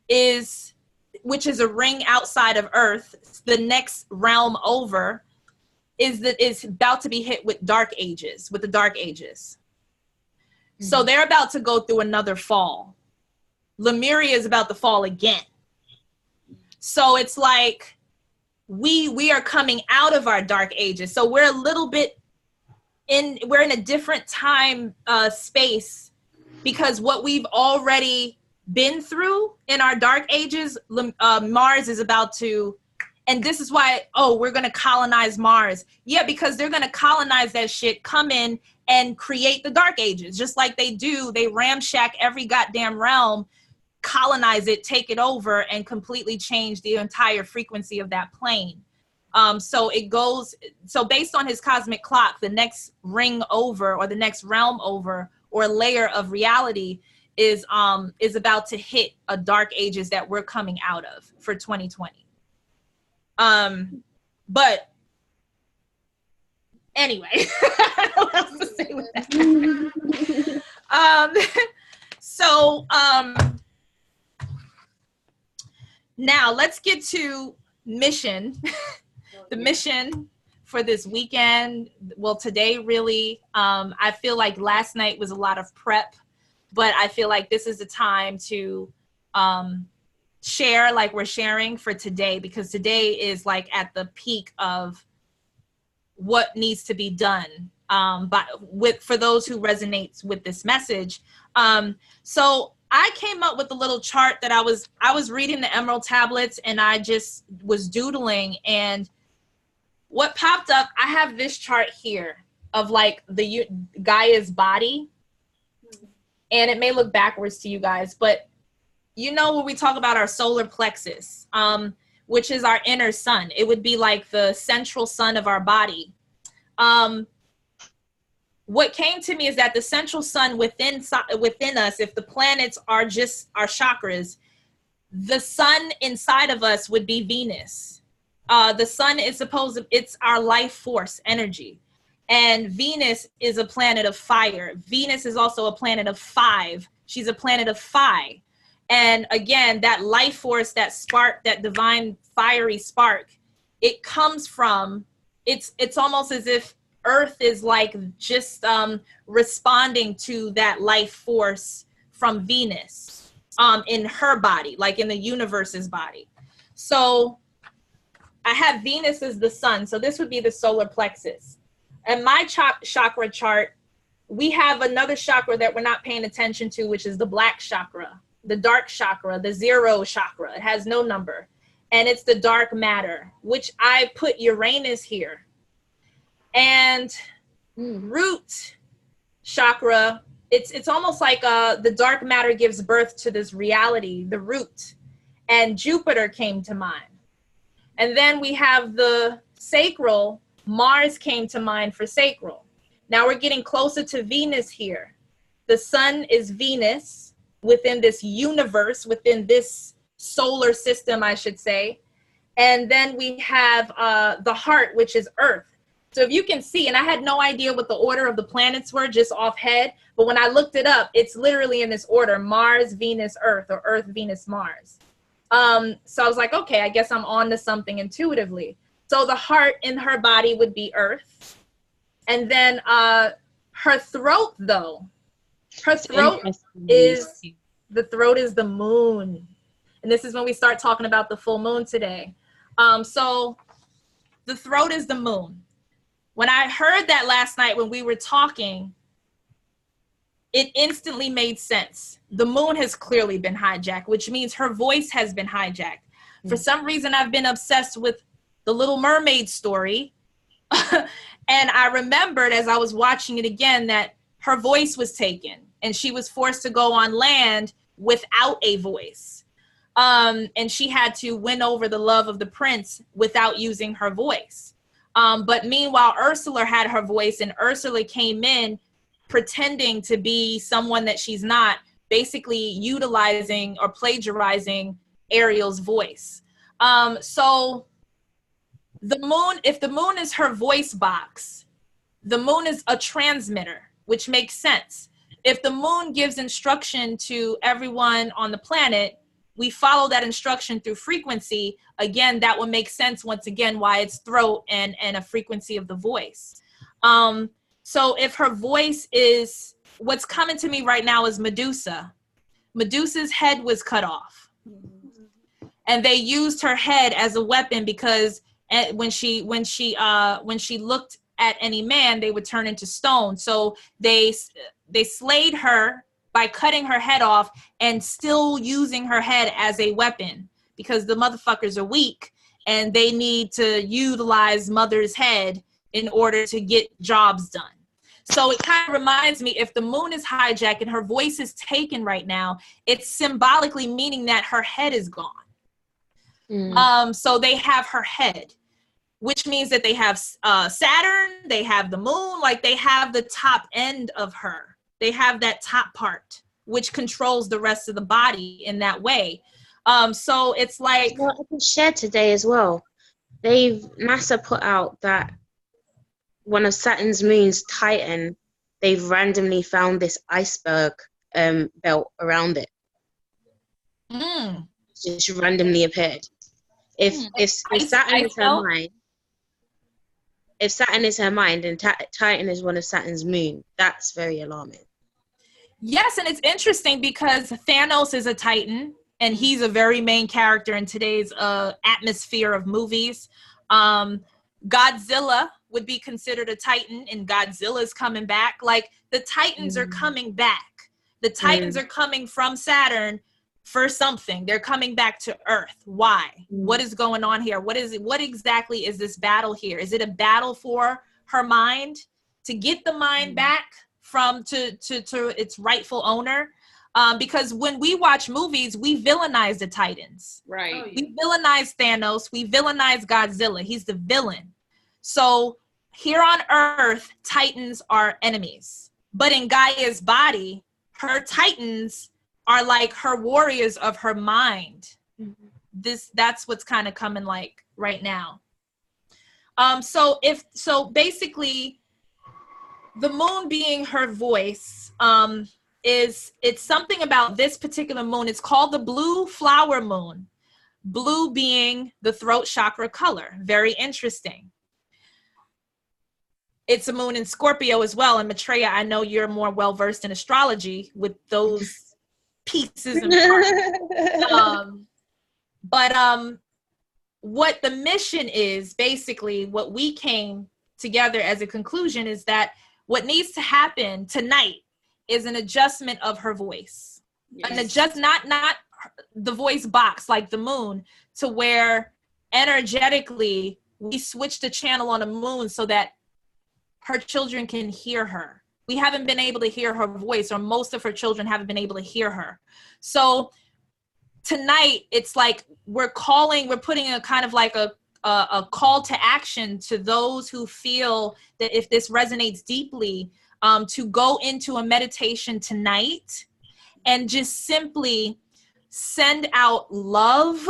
which is a ring outside of Earth, the next realm over is about to be hit with the Dark Ages. So they're about to go through another fall. Lemuria is about to fall again. So it's like we are coming out of our Dark Ages. So we're a little bit we're in a different time space, because what we've already been through in our Dark Ages, Mars is about to, and this is why, we're going to colonize Mars. Yeah, because they're going to colonize that shit, come in and create the Dark Ages, just like they do. They ramshack every goddamn realm, colonize it, take it over, and completely change the entire frequency of that plane. So based on his cosmic clock, the next ring over, or the next realm over, or layer of reality is about to hit a Dark Ages that we're coming out of for 2020. But anyway, I don't know what else to say with that. Now let's get to mission. The mission for this weekend. Well, today really, I feel like last night was a lot of prep, but I feel like this is the time to share like we're sharing for today, because today is like at the peak of what needs to be done for those who resonates with this message. So I came up with a little chart that I was reading the Emerald Tablets, and I just was doodling, and what popped up, I have this chart here of like the Gaia's body, and it may look backwards to you guys, but you know, when we talk about our solar plexus, which is our inner sun, it would be like the central sun of our body. What came to me is that the central sun within us, if the planets are just our chakras, the sun inside of us would be Venus. The sun is it's our life force energy. And Venus is a planet of fire. Venus is also a planet of 5. She's a planet of Phi. And again, that life force, that spark, that divine fiery spark, it comes from, it's almost as if Earth is like just responding to that life force from Venus in her body, like in the universe's body. So I have Venus as the sun. So this would be the solar plexus. And my chakra chart, we have another chakra that we're not paying attention to, which is the black chakra, the dark chakra, the 0 chakra. It has no number. And it's the dark matter, which I put Uranus here. And root chakra, it's almost like the dark matter gives birth to this reality, the root. And Jupiter came to mind. And then we have the sacral. Mars came to mind for sacral. Now we're getting closer to Venus here. The sun is Venus within this universe, within this solar system, I should say. And then we have the heart, which is Earth. So if you can see, and I had no idea what the order of the planets were just off head, but when I looked it up, it's literally in this order: Mars, Venus, Earth, or Earth, Venus, Mars. So I was like, okay, I guess I'm on to something intuitively. So the heart in her body would be Earth. And then her throat, though, her throat is, the throat is the moon. And this is when we start talking about the full moon today. So the throat is the moon. When I heard that last night when we were talking, it instantly made sense. The moon has clearly been hijacked, which means her voice has been hijacked. For some reason, I've been obsessed with the Little Mermaid story. And I remembered as I was watching it again that her voice was taken and she was forced to go on land without a voice. And she had to win over the love of the prince without using her voice. But meanwhile, Ursula had her voice, and Ursula came in pretending to be someone that she's not, basically utilizing or plagiarizing Ariel's voice. So the moon, if the moon is her voice box, the moon is a transmitter, which makes sense. If the moon gives instruction to everyone on the planet, we follow that instruction through frequency. Again, that will make sense once again why it's throat and a frequency of the voice. So if her voice is, what's coming to me right now is Medusa. Medusa's head was cut off. And they used her head as a weapon because when she looked at any man, they would turn into stone. So they slayed her by cutting her head off and still using her head as a weapon because the motherfuckers are weak and they need to utilize mother's head in order to get jobs done. So it kind of reminds me, if the moon is hijacked and her voice is taken right now, it's symbolically meaning that her head is gone. So they have her head, which means that they have Saturn, they have the moon, like they have the top end of her. They have that top part, which controls the rest of the body in that way. So it's like... Well, I can share today as well. NASA put out that one of Saturn's moons, Titan, they've randomly found this iceberg belt around it. Just randomly appeared. If Saturn is her mind, if Saturn is her mind and Titan is one of Saturn's moon, that's very alarming. Yes, and it's interesting because Thanos is a Titan, and he's a very main character in today's atmosphere of movies. Godzilla would be considered a Titan, and Godzilla's coming back. Like, the Titans are coming back. The Titans are coming from Saturn for something. They're coming back to Earth. Why? What is going on here? What is it? What exactly is this battle here? Is it a battle for her mind to get the mind back from to its rightful owner? Because when we watch movies, we villainize the Titans. Right. Oh, yeah. We villainize Thanos. We villainize Godzilla. He's the villain. So here on Earth, Titans are enemies. But in Gaia's body, her Titans are like her warriors of her mind. that's what's kind of coming like right now. So basically the moon being her voice, it's something about this particular moon. It's called the blue flower moon. Blue being the throat chakra color. Very interesting. It's a moon in Scorpio as well. And Maitreya, I know you're more well-versed in astrology with those pieces and parts. But what the mission is, basically what we came together as a conclusion, is that what needs to happen tonight is an adjustment of her voice. Yes. And adjust, not the voice box like the moon, to where energetically we switch the channel on the moon so that her children can hear her. We haven't been able to hear her voice, or most of her children haven't been able to hear her. So tonight, it's like we're putting a kind of like a call to action to those who feel that if this resonates deeply, to go into a meditation tonight and just simply send out love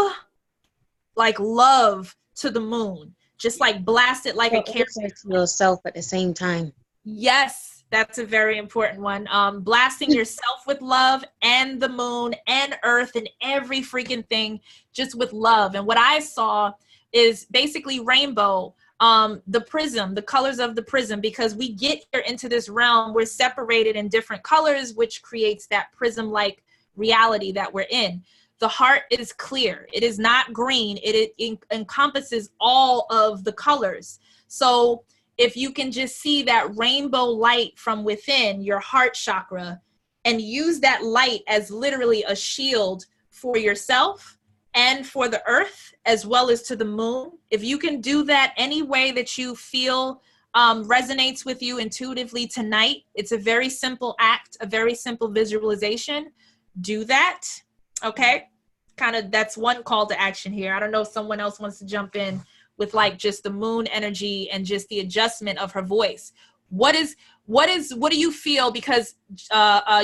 to the moon. Just like blast it like a carrot. To yourself at the same time. Yes, that's a very important one. Blasting yourself with love, and the moon and earth and every freaking thing just with love. And what I saw is basically rainbow, the prism, the colors of the prism, because we get here into this realm, we're separated in different colors, which creates that prism-like reality that we're in. The heart is clear. It is not green. It encompasses all of the colors. So if you can just see that rainbow light from within your heart chakra and use that light as literally a shield for yourself and for the earth, as well as to the moon, if you can do that any way that you feel resonates with you intuitively tonight, it's a very simple act, a very simple visualization. Do that. Okay, kind of, that's one call to action here. I don't know if someone else wants to jump in with like just the moon energy and just the adjustment of her voice. What do you feel? Because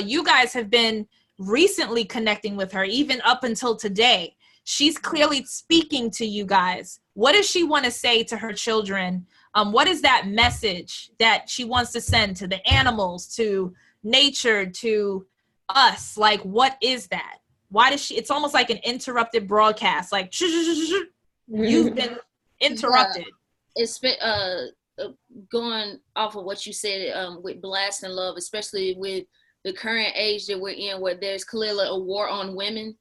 you guys have been recently connecting with her, even up until today. She's clearly speaking to you guys. What does she want to say to her children? What is that message that she wants to send to the animals, to nature, to us? Like, what is that? Why does she, it's almost like an interrupted broadcast, like you've been interrupted. It's going off of what you said with blast and love, especially with the current age that we're in, where there's clearly a war on women,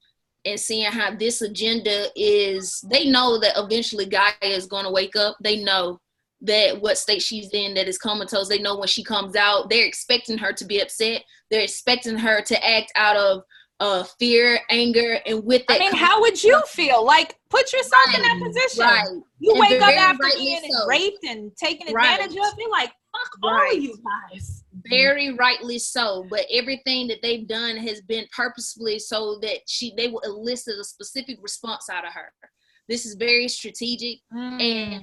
and seeing how this agenda is, they know that eventually Gaia is going to wake up. They know that what state she's in, that is comatose. They know when she comes out, they're expecting her to be upset. They're expecting her to act out of fear, anger, and with that. I mean, how would you feel? Like, put yourself in that position. Right. You wake up after being raped and taken advantage of. You're like, fuck all of you guys. Very rightly so. But everything that they've done has been purposefully so that they will elicit a specific response out of her. This is very strategic. And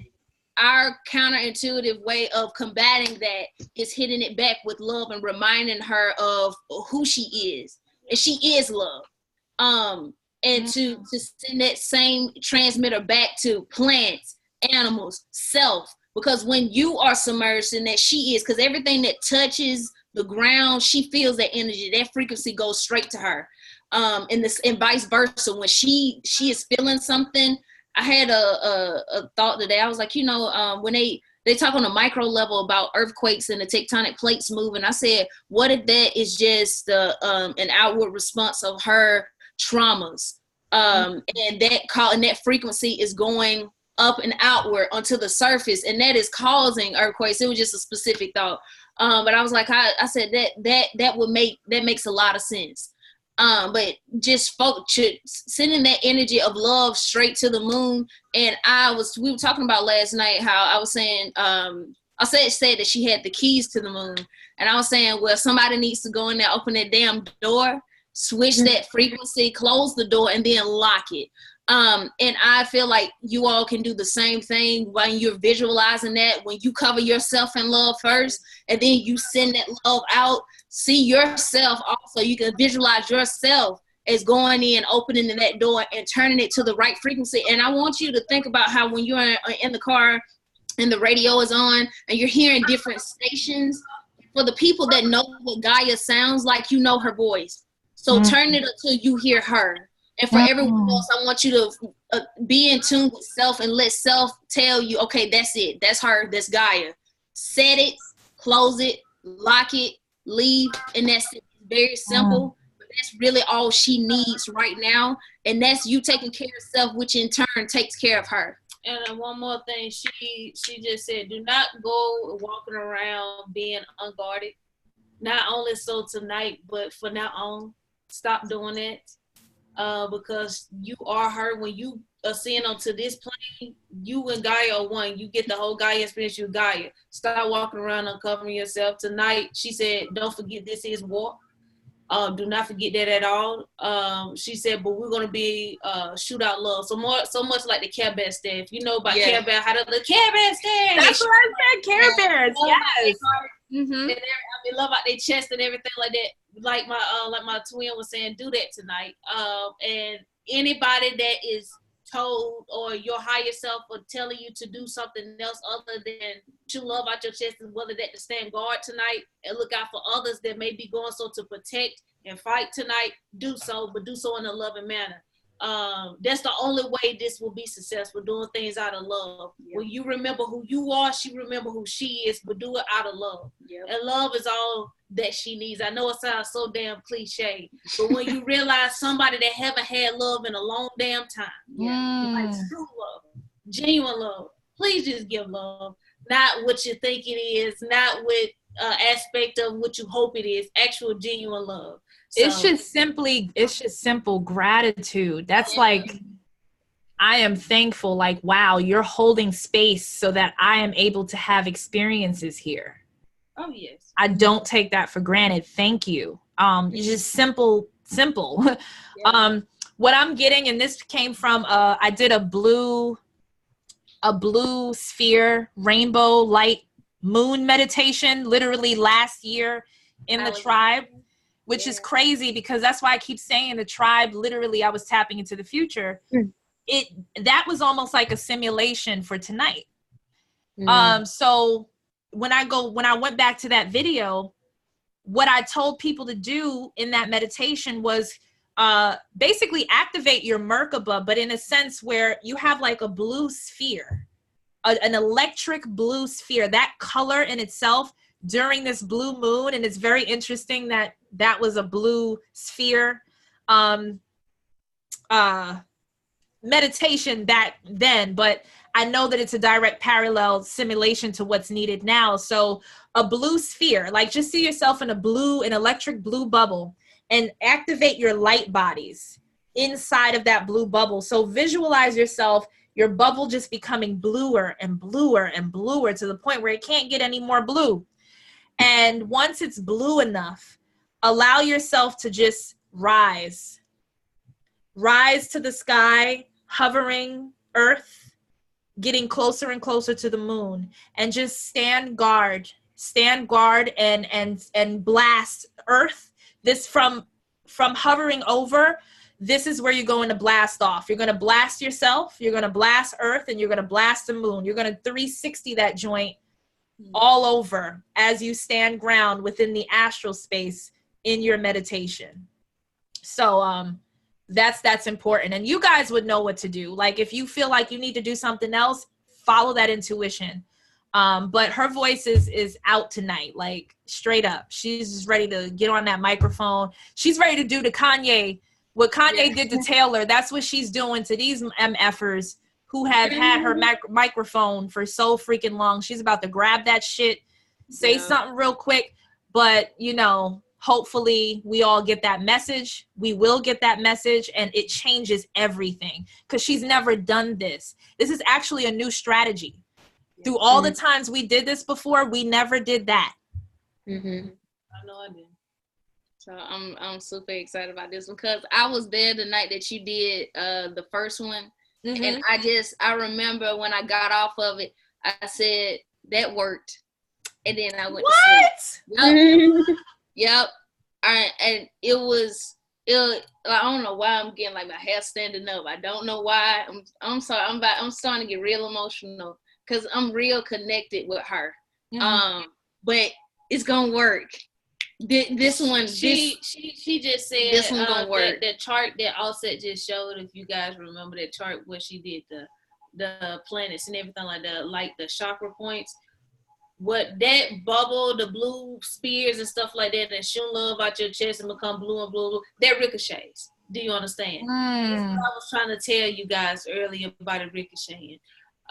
our counterintuitive way of combating that is hitting it back with love and reminding her of who she is. And she is love. And to send that same transmitter back to plants, animals, self. Because when you are submerged in that, she is. Because everything that touches the ground, she feels that energy. That frequency goes straight to her. And vice versa. When she is feeling something, I had a thought today. I was like, when they talk on a micro level about earthquakes and the tectonic plates moving. I said, what if that is just an outward response of her traumas? And that frequency is going up and outward onto the surface, and that is causing earthquakes. It was just a specific thought. But I was like, I said that makes a lot of sense. But just sending that energy of love straight to the moon. And we were talking about last night how I was saying, I said that she had the keys to the moon. And I was saying, well, somebody needs to go in there, open that damn door, switch that frequency, close the door, and then lock it. And I feel like you all can do the same thing when you're visualizing that, when you cover yourself in love first, and then you send that love out. See yourself also. You can visualize yourself is going in, opening that door and turning it to the right frequency. And I want you to think about how when you're in the car and the radio is on and you're hearing different stations, for the people that know what Gaia sounds like, you know her voice. So turn it until you hear her. And for everyone else, I want you to be in tune with self and let self tell you, okay, that's it. That's her. That's Gaia. Set it, close it, lock it, leave, and that's it. Very simple. But that's really all she needs right now. And that's you taking care of self, which in turn takes care of her. And one more thing, she just said, do not go walking around being unguarded. Not only so tonight, but for now on, stop doing it. Because you are her. When you ascend onto this plane, you and Gaia are one. You get the whole Gaia experience, you Gaia. Stop walking around uncovering yourself. Tonight, she said, don't forget this is war. Do not forget that at all. She said, but we're gonna be shootout love. So much like the Care Bear staff. You know about Care Bear, how the Care Bear staff. That's what I said, Care Bears. Yes. And I mean, love out their chest and everything like that. Like my twin was saying, do that tonight. And anybody that is told or your higher self or telling you to do something else other than to love out your chest, and whether that to stand guard tonight and look out for others that may be going so to protect and fight tonight, do so, but do so in a loving manner. That's the only way this will be successful, doing things out of love. When you remember who you are, she remember who she is, but do it out of love. And love is all that she needs. I know it sounds so damn cliche, but when you realize somebody that haven't had love in a long damn time, like true love, genuine love, please just give love. Not what you think it is, not what aspect of what you hope it is, actual genuine love. So, it's just simple gratitude. That's like, I am thankful, like, wow, you're holding space so that I am able to have experiences here. Oh, yes. I don't take that for granted. Thank you. It's just simple. What I'm getting, and this came from, I did a blue sphere, rainbow light moon meditation, literally last year in the tribe, which is crazy because that's why I keep saying the tribe, literally I was tapping into the future. That was almost like a simulation for tonight. So when I went back to that video, what I told people to do in that meditation was basically activate your Merkaba, but in a sense where you have like a blue sphere, an electric blue sphere, that color in itself during this blue moon. And it's very interesting that that was a blue sphere meditation back then, but I know that it's a direct parallel simulation to what's needed now. So a blue sphere, like just see yourself in an electric blue bubble, and activate your light bodies inside of that blue bubble. So visualize yourself, your bubble just becoming bluer and bluer and bluer to the point where it can't get any more blue. And once it's blue enough, allow yourself to just rise to the sky, hovering Earth, getting closer and closer to the moon, and just stand guard and blast Earth. This from hovering over, this is where you're going to blast off. You're going to blast yourself, you're going to blast Earth, and you're going to blast the moon. You're going to 360 that joint all over as you stand ground within the astral space in your meditation. So that's important. And you guys would know what to do. Like if you feel like you need to do something else, follow that intuition. But her voice is out tonight, like straight up. She's just ready to get on that microphone. She's ready to do to Kanye what Kanye did to Taylor. That's what she's doing to these MFers who have had her microphone for so freaking long. She's about to grab that shit, say something real quick. But, you know, hopefully we all get that message. We will get that message, and it changes everything because she's never done this. This is actually a new strategy. Through all the times we did this before, we never did that. I know I did. So I'm super excited about this one because I was there the night that you did the first one. And I remember when I got off of it, I said, that worked. And then I went to sleep. Yep. And it was I don't know why I'm getting like my hair standing up. I don't know why. I'm sorry. I'm starting to get real emotional because I'm real connected with her. But it's gonna work. This one, she just said this one gonna work. The chart that Offset just showed, if you guys remember that chart where she did the planets and everything like the chakra points. What that bubble, the blue spears and stuff like that, and shoot love out your chest and become blue and blue, that ricochets. Do you understand? That's what I was trying to tell you guys earlier about it ricocheting.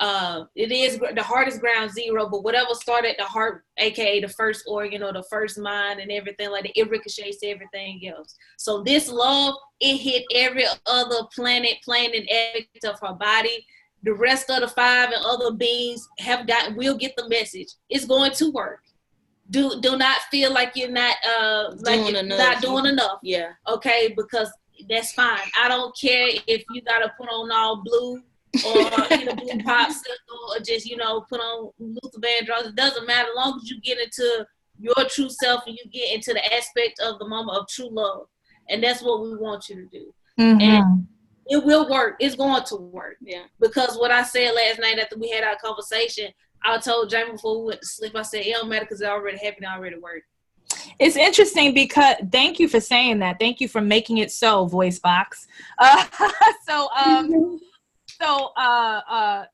It is the heart is ground zero, but whatever started the heart, aka the first organ or the first mind and everything like that, it ricochets to everything else. So this love, it hit every other planet, plane, and aspect of her body. The rest of the 5 and other beings will get the message. It's going to work. Do not feel like you're not doing enough. Yeah. Okay, because that's fine. I don't care if you gotta put on all blue or blue popsicle or just put on Luther Vandross. It doesn't matter as long as you get into your true self and you get into the aspect of the moment of true love, and that's what we want you to do. And it will work. It's going to work. Yeah. Because what I said last night after we had our conversation, I told Jamie before we went to sleep, I said, it don't matter because it already happened, it already worked. It's interesting because, thank you for saying that. Thank you for making it so, voice box.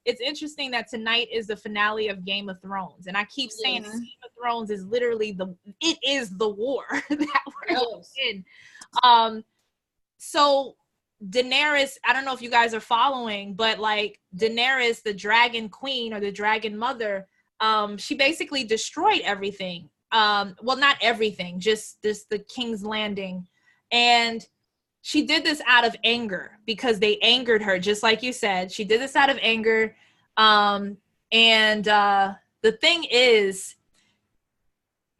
It's interesting that tonight is the finale of Game of Thrones. And I keep saying Game of Thrones is literally it is the war that we're in. So Daenerys, I don't know if you guys are following, but like Daenerys, the dragon queen or the dragon mother, she basically destroyed everything. Well, not everything, just the King's Landing. And she did this out of anger because they angered her, just like you said. She did this out of anger. And the thing is,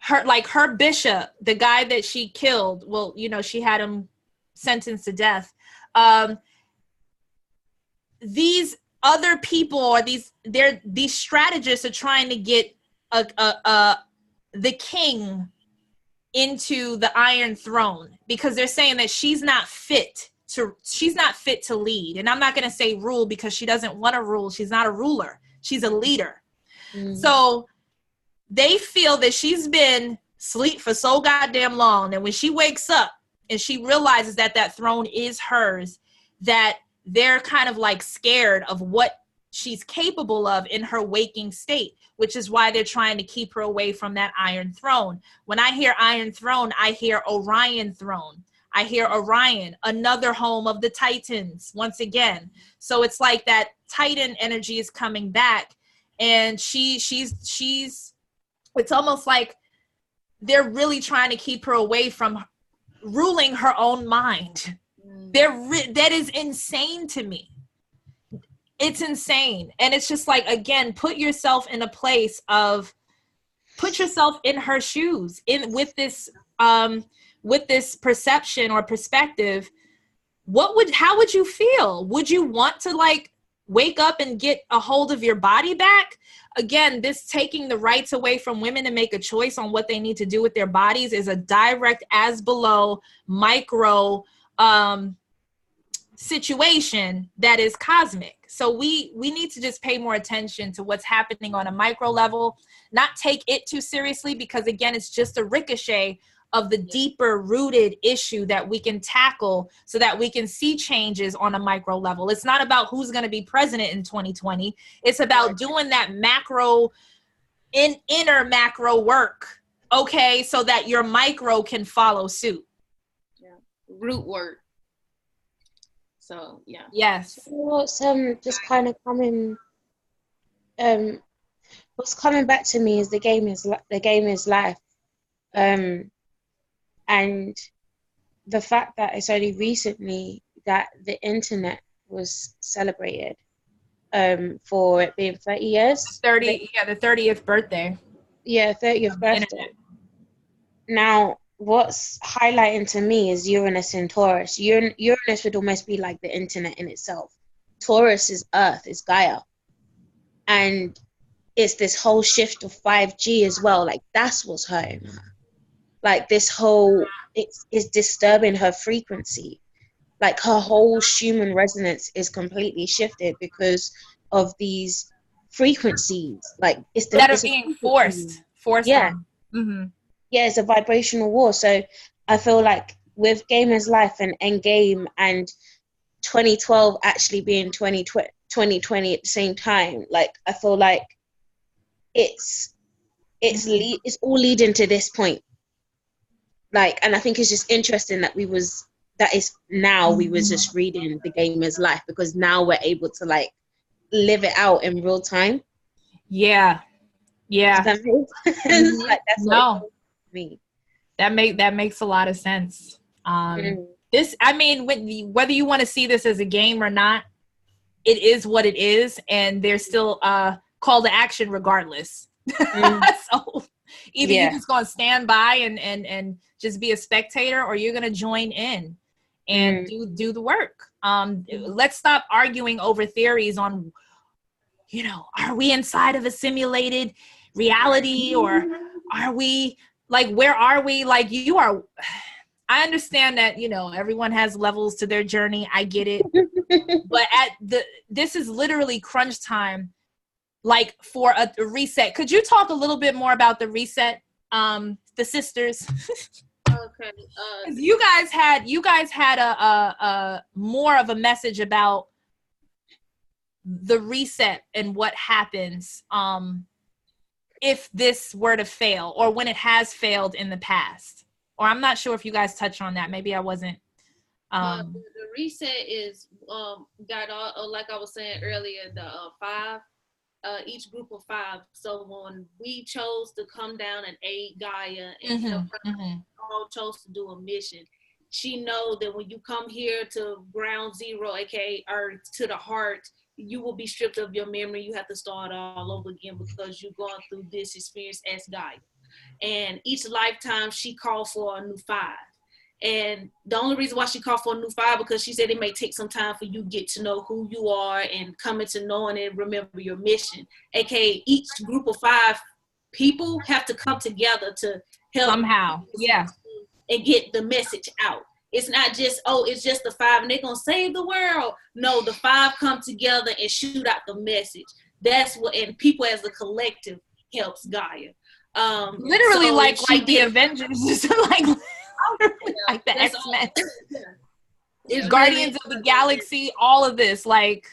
her bishop, the guy that she killed, well, she had him sentenced to death. These other people or these strategists are trying to get the king into the Iron Throne because they're saying that she's not fit to lead. And I'm not going to say rule because she doesn't want to rule. She's not a ruler. She's a leader. So they feel that she's been asleep for so goddamn long. And when she wakes up and she realizes that that throne is hers, that they're kind of like scared of what she's capable of in her waking state, which is why they're trying to keep her away from that Iron Throne. When I hear Iron Throne, I hear Orion Throne. I hear Orion, another home of the Titans, once again. So it's like that Titan energy is coming back, and she's it's almost like they're really trying to keep her away from ruling her own mind. That is insane to me. It's insane. And it's just like, again, put yourself in a place of, put yourself in her shoes with this perception or perspective. How would you feel? Would you want to like wake up and get a hold of your body back? Again, this taking the rights away from women to make a choice on what they need to do with their bodies is a direct as below micro situation that is cosmic. So we need to just pay more attention to what's happening on a micro level, not take it too seriously, because again, it's just a ricochet of the deeper rooted issue that we can tackle so that we can see changes on a micro level. It's not about who's going to be president in 2020. It's about doing that inner macro work, okay, so that your micro can follow suit. Yeah. Root work. So yeah. Yes. What's just kind of coming what's coming back to me is the game is life. And the fact that it's only recently that the internet was celebrated for it being 30 years. The 30th birthday. Yeah, 30th birthday. Internet. Now, what's highlighting to me is Uranus and Taurus. Uranus would almost be like the internet in itself. Taurus is Earth, is Gaia. And it's this whole shift of 5G as well. Like, that's what's home. like this whole, it's disturbing her frequency. Like her whole Schumann resonance is completely shifted because of these frequencies. Like that are being forced yeah. on. Mm-hmm. Yeah, it's a vibrational war. So I feel like with Gamer's Life and Endgame and 2012 actually being 2020 at the same time, like I feel like it's all leading to this point. Like, and I think it's just interesting that we was just reading the Gamer's Life, because now we're able to like live it out in real time. Yeah. Does that make sense? Like, that's what it means to me. That makes a lot of sense. This, I mean, whether you want to see this as a game or not, it is what it is, and there's still a call to action regardless. So either you're just going to stand by and just be a spectator, or you're going to join in and do the work. Let's stop arguing over theories on, are we inside of a simulated reality, or are we, like, where are we? Like, you are, I understand that, everyone has levels to their journey. I get it. But this is literally crunch time, like, for a reset. Could you talk a little bit more about the reset, the sisters? Okay. You guys had a more of a message about the reset and what happens if this were to fail, or when it has failed in the past. Or I'm not sure if you guys touched on that. Maybe I wasn't. The reset is got all, like I was saying earlier, the 5, each group of 5. So when we chose to come down and aid Gaia and help her, all chose to do a mission. She know that when you come here to ground zero, aka Earth, to the heart, you will be stripped of your memory. You have to start all over again, because you're going through this experience as Gaia. And each lifetime she called for a new 5. And the only reason why she called for a new 5, because she said it may take some time for you to get to know who you are and coming to knowing and remember your mission. AKA each group of 5 people have to come together to help somehow, and get the message out. It's not just, it's just the 5 and they're going to save the world. No, the 5 come together and shoot out the message. That's what, and people as a collective helps Gaia. Literally, so like the Avengers, like the X-Men, Guardians of the Galaxy, all of this, like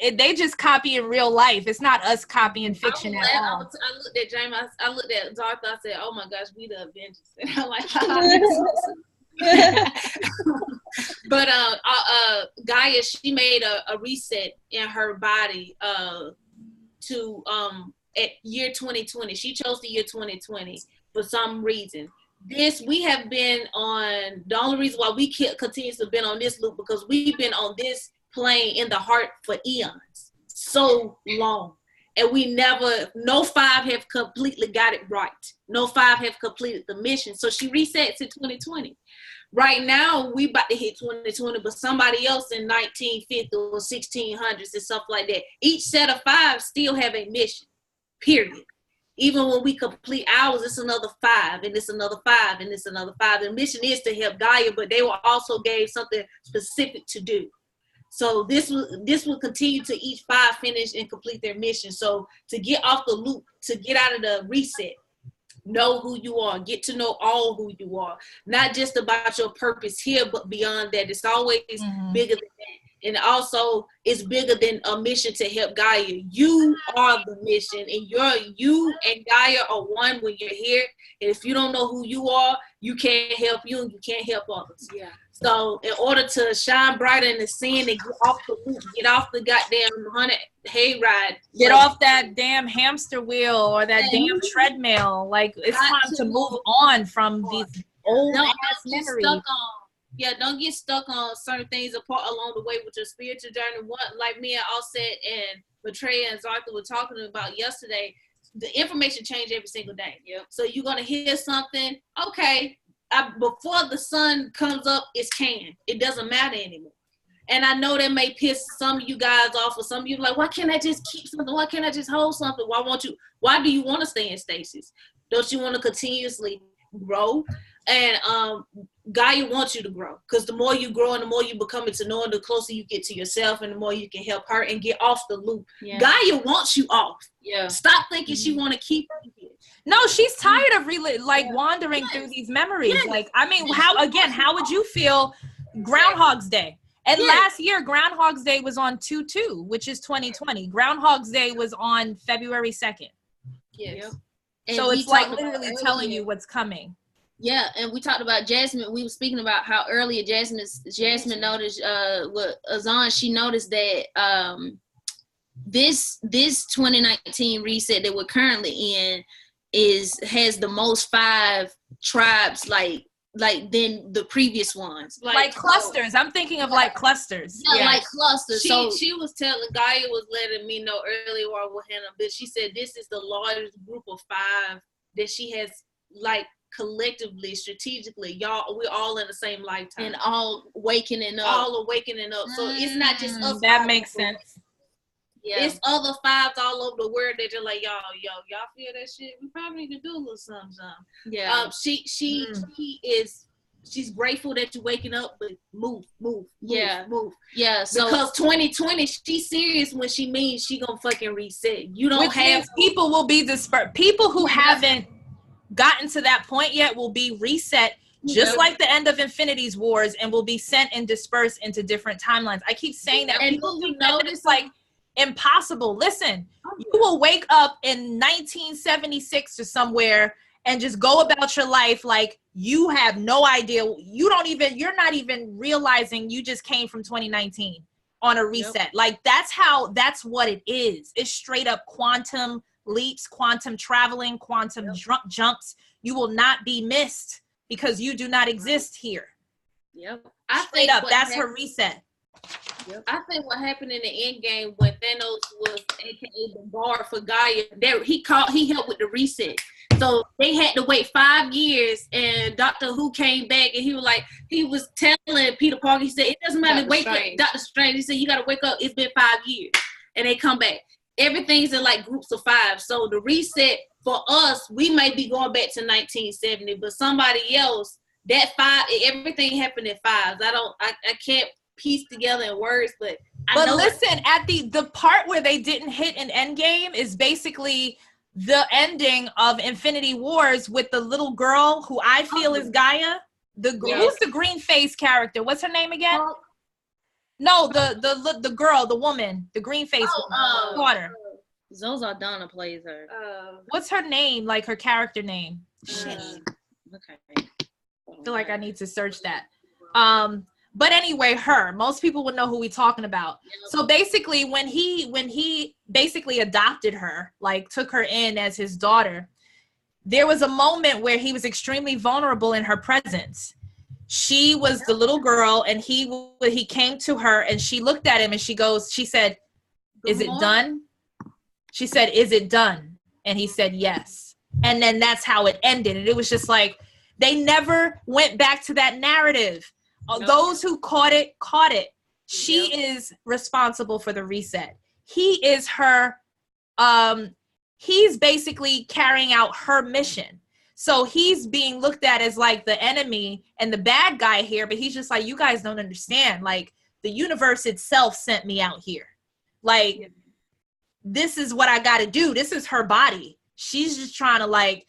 they just copy in real life. It's not us copying fiction at all. I looked at James, I looked at Zarth, I said, oh my gosh, we the Avengers. And I'm like, but Gaia, she made a reset in her body to at year 2020. She chose the year 2020 for some reason. We have been on, the only reason why we continue to been on this loop, because we've been on this plane in the heart for eons, so long. And no 5 have completely got it right. No 5 have completed the mission. So she resets in 2020. Right now, we about to hit 2020, but somebody else in 1950 or 1600s and stuff like that. Each set of 5 still have a mission, period. Even when we complete ours, it's another 5, and it's another 5, and it's another 5. The mission is to help Gaia, but they were also gave something specific to do. So this will continue to each 5 finish and complete their mission. So to get off the loop, to get out of the reset, know who you are, get to know all who you are, not just about your purpose here, but beyond that. It's always bigger than that. And also, it's bigger than a mission to help Gaia. You are the mission, and you and Gaia are one when you're here. And if you don't know who you are, you can't help you, and you can't help others. Yeah. So in order to shine brighter in the scene and get off the loop, get off the goddamn 100 hayride, get off that damn hamster wheel or that damn treadmill. Like, it's time to move on from these old ass memories. Don't get stuck on certain things along the way with your spiritual journey. Like me and Offset and Betrayal and Zartha were talking about yesterday, the information change every single day. Yep. So you're going to hear something, okay, before the sun comes up, it's canned. It doesn't matter anymore. And I know that may piss some of you guys off, or some of you like, why can't I just keep something? Why can't I just hold something? Why do you want to stay in stasis? Don't you want to continuously grow, and Gaia wants you to grow, because the more you grow and the more you become into knowing, the closer you get to yourself and the more you can help her and get off the loop. Yeah. Gaia wants you off. Yeah. Stop thinking she want to keep you here. No, she's tired of wandering through these memories. Yes. Like, I mean, how would you feel Groundhog's Day? And last year, Groundhog's Day was on 2/2, which is 2020. Groundhog's Day was on February 2nd. Yes. So it's like literally telling you what's coming. Yeah, and we talked about Jasmine. We were speaking about how earlier Jasmine noticed what Azan, she noticed that this 2019 reset that we're currently in has the most 5 tribes like than the previous ones. Like clusters. I'm thinking of like clusters. Yeah, like clusters. She was telling, Gaia was letting me know earlier while we're handling this. She said this is the largest group of 5 that she has, like, collectively, strategically, we're all in the same lifetime. And all awakening up. So it's not just us. That makes sense. Yeah. It's other 5s all over the world that are like, y'all feel that shit? We probably need to do a little something. Yeah. She's grateful that you're waking up, but move. Yeah. So because 2020, she's serious when she means she gonna fucking reset. You don't have people will be dispersed. People who haven't gotten to that point yet will be reset, just like the end of Infinity's Wars, and will be sent and dispersed into different timelines. I keep saying that, and people think that it's like impossible. Listen, you will wake up in 1976 or somewhere and just go about your life like you have no idea. You're not even realizing you just came from 2019 on a reset. Yep. Like that's what it is. It's straight up quantum leaps, quantum traveling, quantum jumps. You will not be missed because you do not exist here. Yep. Straight up, that's her reset. Yep. I think what happened in the end game when Thanos was AKA the guard for Gaia, he helped with the reset. So they had to wait 5 years, and Doctor Who came back, and he was telling Peter Parker, he said, it doesn't matter, wake up, Doctor Strange, he said, you got to wake up, it's been 5 years. And they come back. Everything's in like groups of 5. So the reset for us, we might be going back to 1970, but somebody else, that 5, everything happened in 5s. I can't piece together in words, but listen, at the part where they didn't hit an end game is basically the ending of Infinity Wars with the little girl who I feel is Gaia. Who's the green face character? What's her name again? No, the girl, the woman, the green face daughter. Zozaldana plays her. What's her name? Like her character name? Shit. Okay. I feel like I need to search that. But anyway, most people would know who we're talking about. Yep. So basically, when he basically adopted her, like took her in as his daughter, there was a moment where he was extremely vulnerable in her presence. She was the little girl, and he came to her, and she looked at him, and she said, "Is it done?" She said, "Is it done?" And he said, "Yes." And then that's how it ended. And it was just like, they never went back to that narrative. Nope. Those who caught it. She is responsible for the reset. He is her, he's basically carrying out her mission. So he's being looked at as like the enemy and the bad guy here, but he's just like, you guys don't understand. Like, the universe itself sent me out here. Like, this is what I got to do. This is her body. She's just trying to like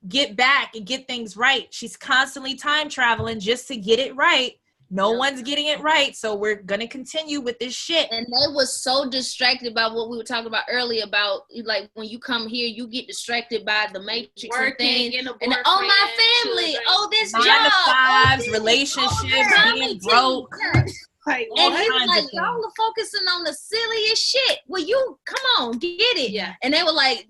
get back and get things right. She's constantly time traveling just to get it right. No one's getting it right, so we're gonna continue with this shit. And they was so distracted by what we were talking about earlier about, like, when you come here, you get distracted by the matrix and things. And my family, this 9 job, to 5s, relationships, being broke. And he was like, y'all are focusing on the silliest shit. Well, you come on, get it. Yeah. And they were like,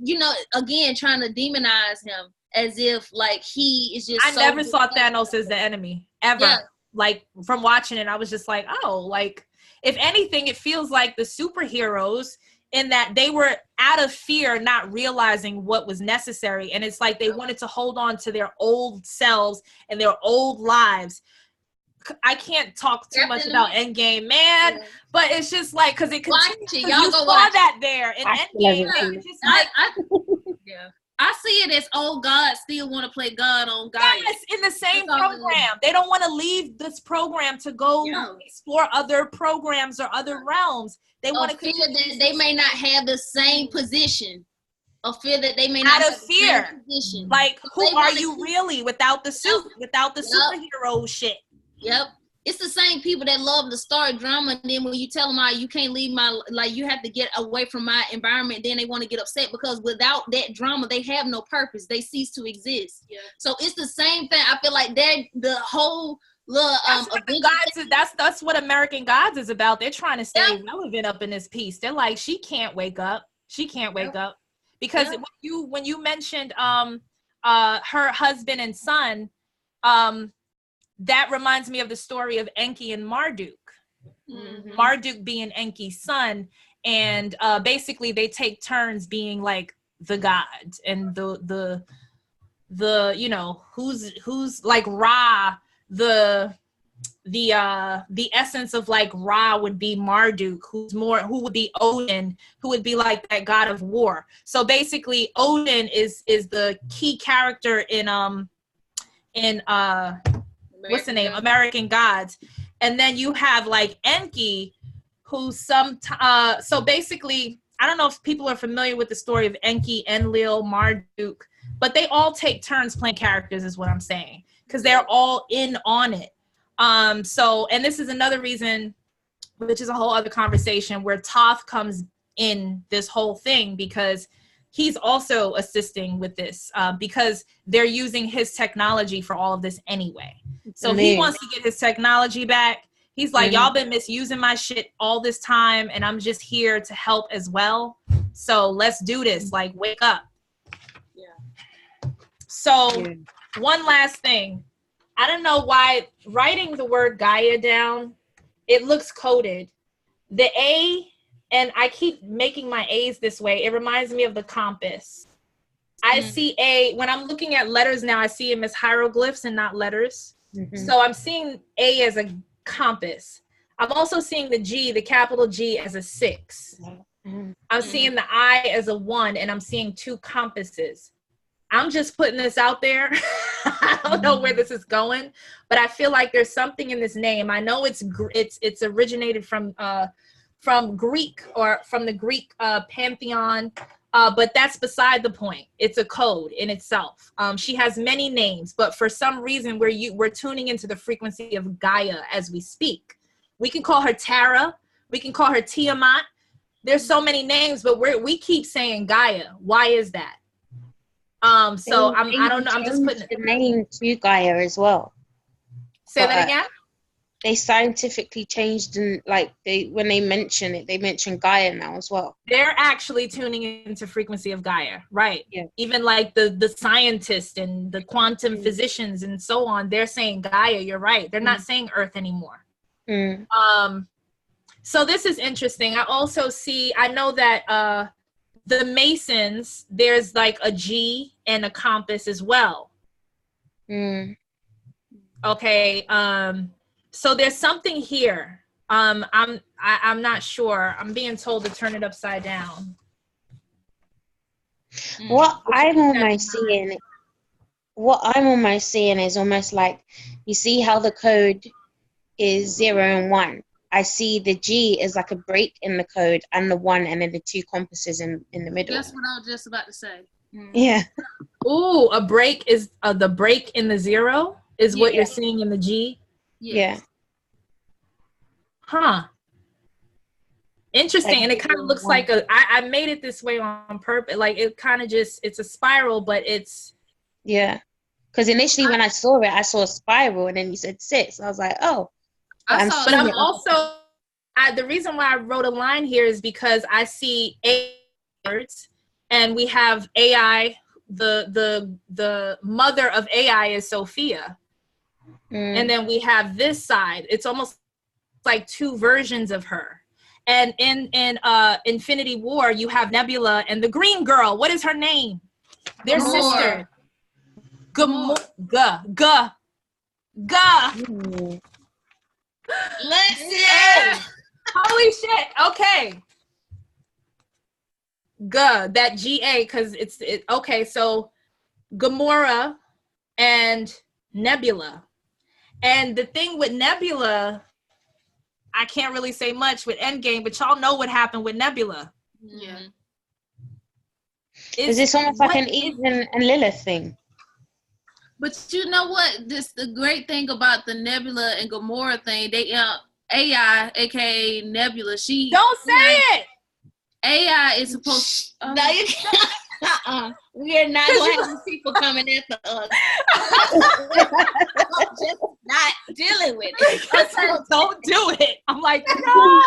again, trying to demonize him as if like he is just. I never saw Thanos as the enemy ever. Yeah. Like, from watching it, I was just like, oh, like, if anything, it feels like the superheroes in that they were out of fear, not realizing what was necessary. And it's like they wanted to hold on to their old selves and their old lives. I can't talk too much about Endgame, man, but it's just like, because it continues. You saw that there in Endgame. I see it as old God still want to play God on Gaia. Yes, in the same program. They don't want to leave this program to go explore other programs or other realms. They want to feel that they may not have the same position. Or feel that they may not out of have fear. the same position. Like, who are you really without the suit, without the superhero shit? Yep. It's the same people that love to start drama, and then when you tell them, you can't leave my, like, you have to get away from my environment, then they want to get upset because without that drama, they have no purpose. They cease to exist. Yeah. So it's the same thing. I feel like the whole little that's what American Gods is about. They're trying to stay relevant up in this piece. They're like, she can't wake up. She can't wake up. Because when you mentioned her husband and son, that reminds me of the story of Enki and Marduk. Mm-hmm. Marduk being Enki's son, and basically they take turns being like the gods, and the you know, who's like Ra, the essence of like Ra would be Marduk, who would be Odin, who would be like that god of war. So basically Odin is the key character in what's the name? American Gods. And then you have like Enki, who's so basically, I don't know if people are familiar with the story of Enki, Enlil, Marduk, but they all take turns playing characters is what I'm saying, because they're all in on it. So, and this is another reason, which is a whole other conversation, where Thoth comes in this whole thing, because he's also assisting with this, because they're using his technology for all of this anyway. So he wants to get his technology back. He's like, y'all been misusing my shit all this time, and I'm just here to help as well. So let's do this. Like, wake up. Yeah. So one last thing. I don't know why writing the word Gaia down, it looks coded. The A, and I keep making my A's this way, it reminds me of the compass. I see A, when I'm looking at letters now, I see them as hieroglyphs and not letters. So I'm seeing A as a compass. I'm also seeing the G, the capital G, as a 6. I'm seeing the I as a 1, and I'm seeing 2 compasses. I'm just putting this out there. I don't know where this is going, but I feel like there's something in this name. I know it's originated from Greek, or from the Greek pantheon, but that's beside the point. It's a code in itself. She has many names, but for some reason we're tuning into the frequency of Gaia as we speak. We can call her Tara. We can call her Tiamat. There's so many names, but we keep saying Gaia. Why is that? So I don't know. I'm just putting the name to Gaia as well. Say that again. They scientifically changed, and when they mention it, they mention Gaia now as well. They're actually tuning into frequency of Gaia, right? Yeah. Even like the scientists and the quantum physicians and so on, they're saying Gaia. You're right. They're not saying Earth anymore. So this is interesting. I also see. I know that the Masons, there's like a G and a compass as well. Okay. So there's something here. I'm not sure. I'm being told to turn it upside down. What I'm almost seeing is almost like, you see how the code is 0 and 1. I see the G is like a break in the code, and the 1, and then the 2 compasses in the middle. That's what I was just about to say. Yeah. Ooh, a break is the break in the 0 is what you're seeing in the G. Yeah. Huh. Interesting. And it kind of looks like I made it this way on purpose. Like, it kind of it's a spiral, but it's. Yeah. Because initially when I saw it, I saw a spiral, and then you said 6. I was like, oh. The reason why I wrote a line here is because I see A words, and we have AI. The mother of AI is Sophia. And then we have this side. It's almost like 2 versions of her. And in Infinity War, you have Nebula and the green girl. What is her name? Their sister. Ga. Let's see. Holy shit. Okay. that GA, because okay, so Gamora and Nebula. And the thing with Nebula, I can't really say much with Endgame, but y'all know what happened with Nebula. Yeah. Is this almost like an Eve and Lilith thing? But you know what? The great thing about the Nebula and Gamora thing, they AI, aka Nebula, she don't say it. AI is supposed. No, you can't. We are not going to have people coming after us. Just not dealing with it. Don't do it. I'm like, no.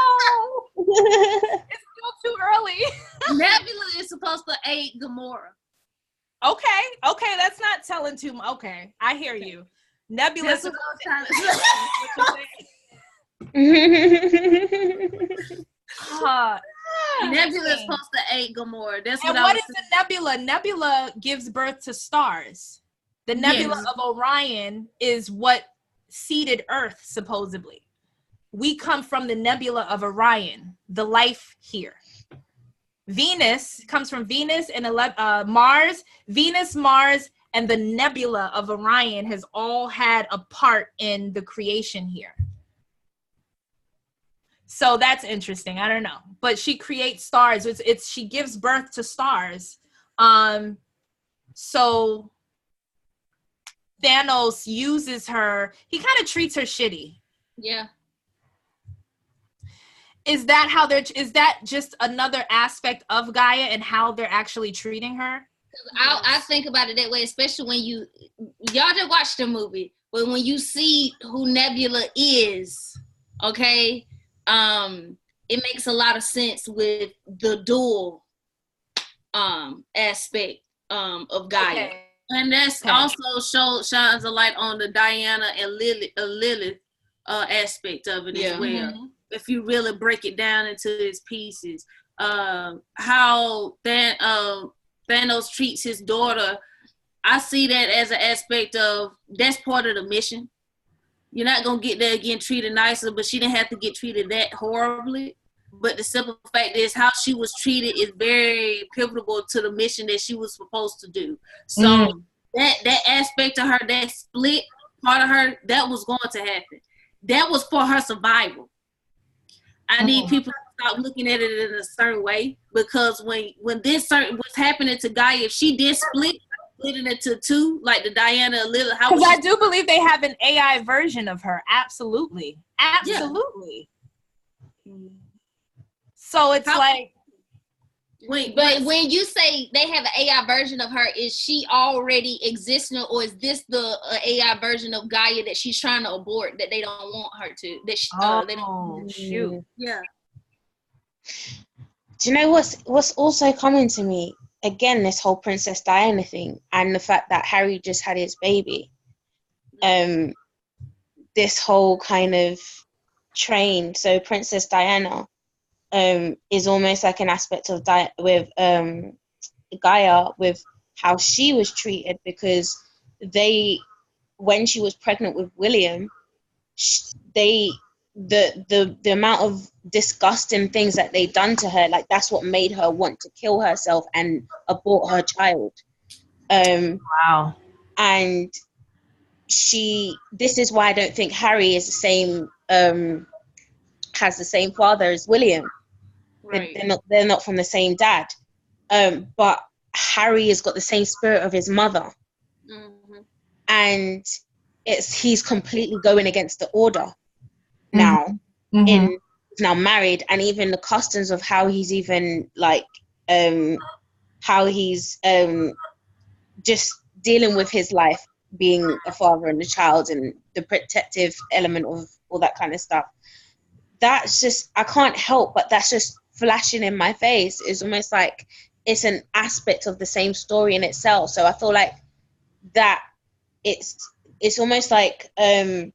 It's still too early. Nebula is supposed to aid Gamora. Okay, that's not telling too much. Okay, I hear you. Nebula. That's what I was trying to say. Nebula is supposed to aid Gamora. That's what. And what is the Nebula? Nebula gives birth to stars. The Nebula of Orion is what seeded Earth, supposedly. We come from the Nebula of Orion, the life here. Venus comes from Venus and Mars. Venus, Mars, and the Nebula of Orion has all had a part in the creation here. So that's interesting. I don't know, but she creates stars. She gives birth to stars. So Thanos uses her. He kind of treats her shitty. Yeah. Is that just another aspect of Gaia and how they're actually treating her? I think about it that way, especially when y'all just watch the movie, but when you see who Nebula is, okay, it makes a lot of sense with the dual aspect of Gaia. Okay. And that's also shines a light on the Diana and Lilith aspect of it as well. Mm-hmm. If you really break it down into its pieces, how Thanos treats his daughter, I see that as an aspect of that's part of the mission. You're not gonna get there again treated nicer, but she didn't have to get treated that horribly. But the simple fact is how she was treated is very pivotal to the mission that she was supposed to do. So that aspect of her, that split part of her, that was going to happen. That was for her survival. I need people to stop looking at it in a certain way, because when what's happening to Gaia, if she did split it into two, like the Diana and Lilith, because I do believe they have an AI version of her. Absolutely. Yeah. So it's like, but when you say they have an AI version of her, is she already existing, or is this the AI version of Gaia that she's trying to abort, that they don't want her to? That they don't. Shoot. Yeah. Do you know what's also coming to me? Again, this whole Princess Diana thing, and the fact that Harry just had his baby. This whole kind of train. So Princess Diana is almost like an aspect of with Gaia, with how she was treated, because when she was pregnant with William, the amount of disgusting things that they done to her, like that's what made her want to kill herself and abort her child. Wow. And this is why I don't think Harry is the same, has the same father as William. Right. They're not from the same dad. But Harry has got the same spirit of his mother. Mm-hmm. And he's completely going against the order now. Mm-hmm. He's now married, and even the customs of how he's even how he's just dealing with his life, being a father and a child, and the protective element of all that kind of stuff. That's just, I can't help but that's just flashing in my face. It's almost like it's an aspect of the same story in itself. So I feel like that it's almost like an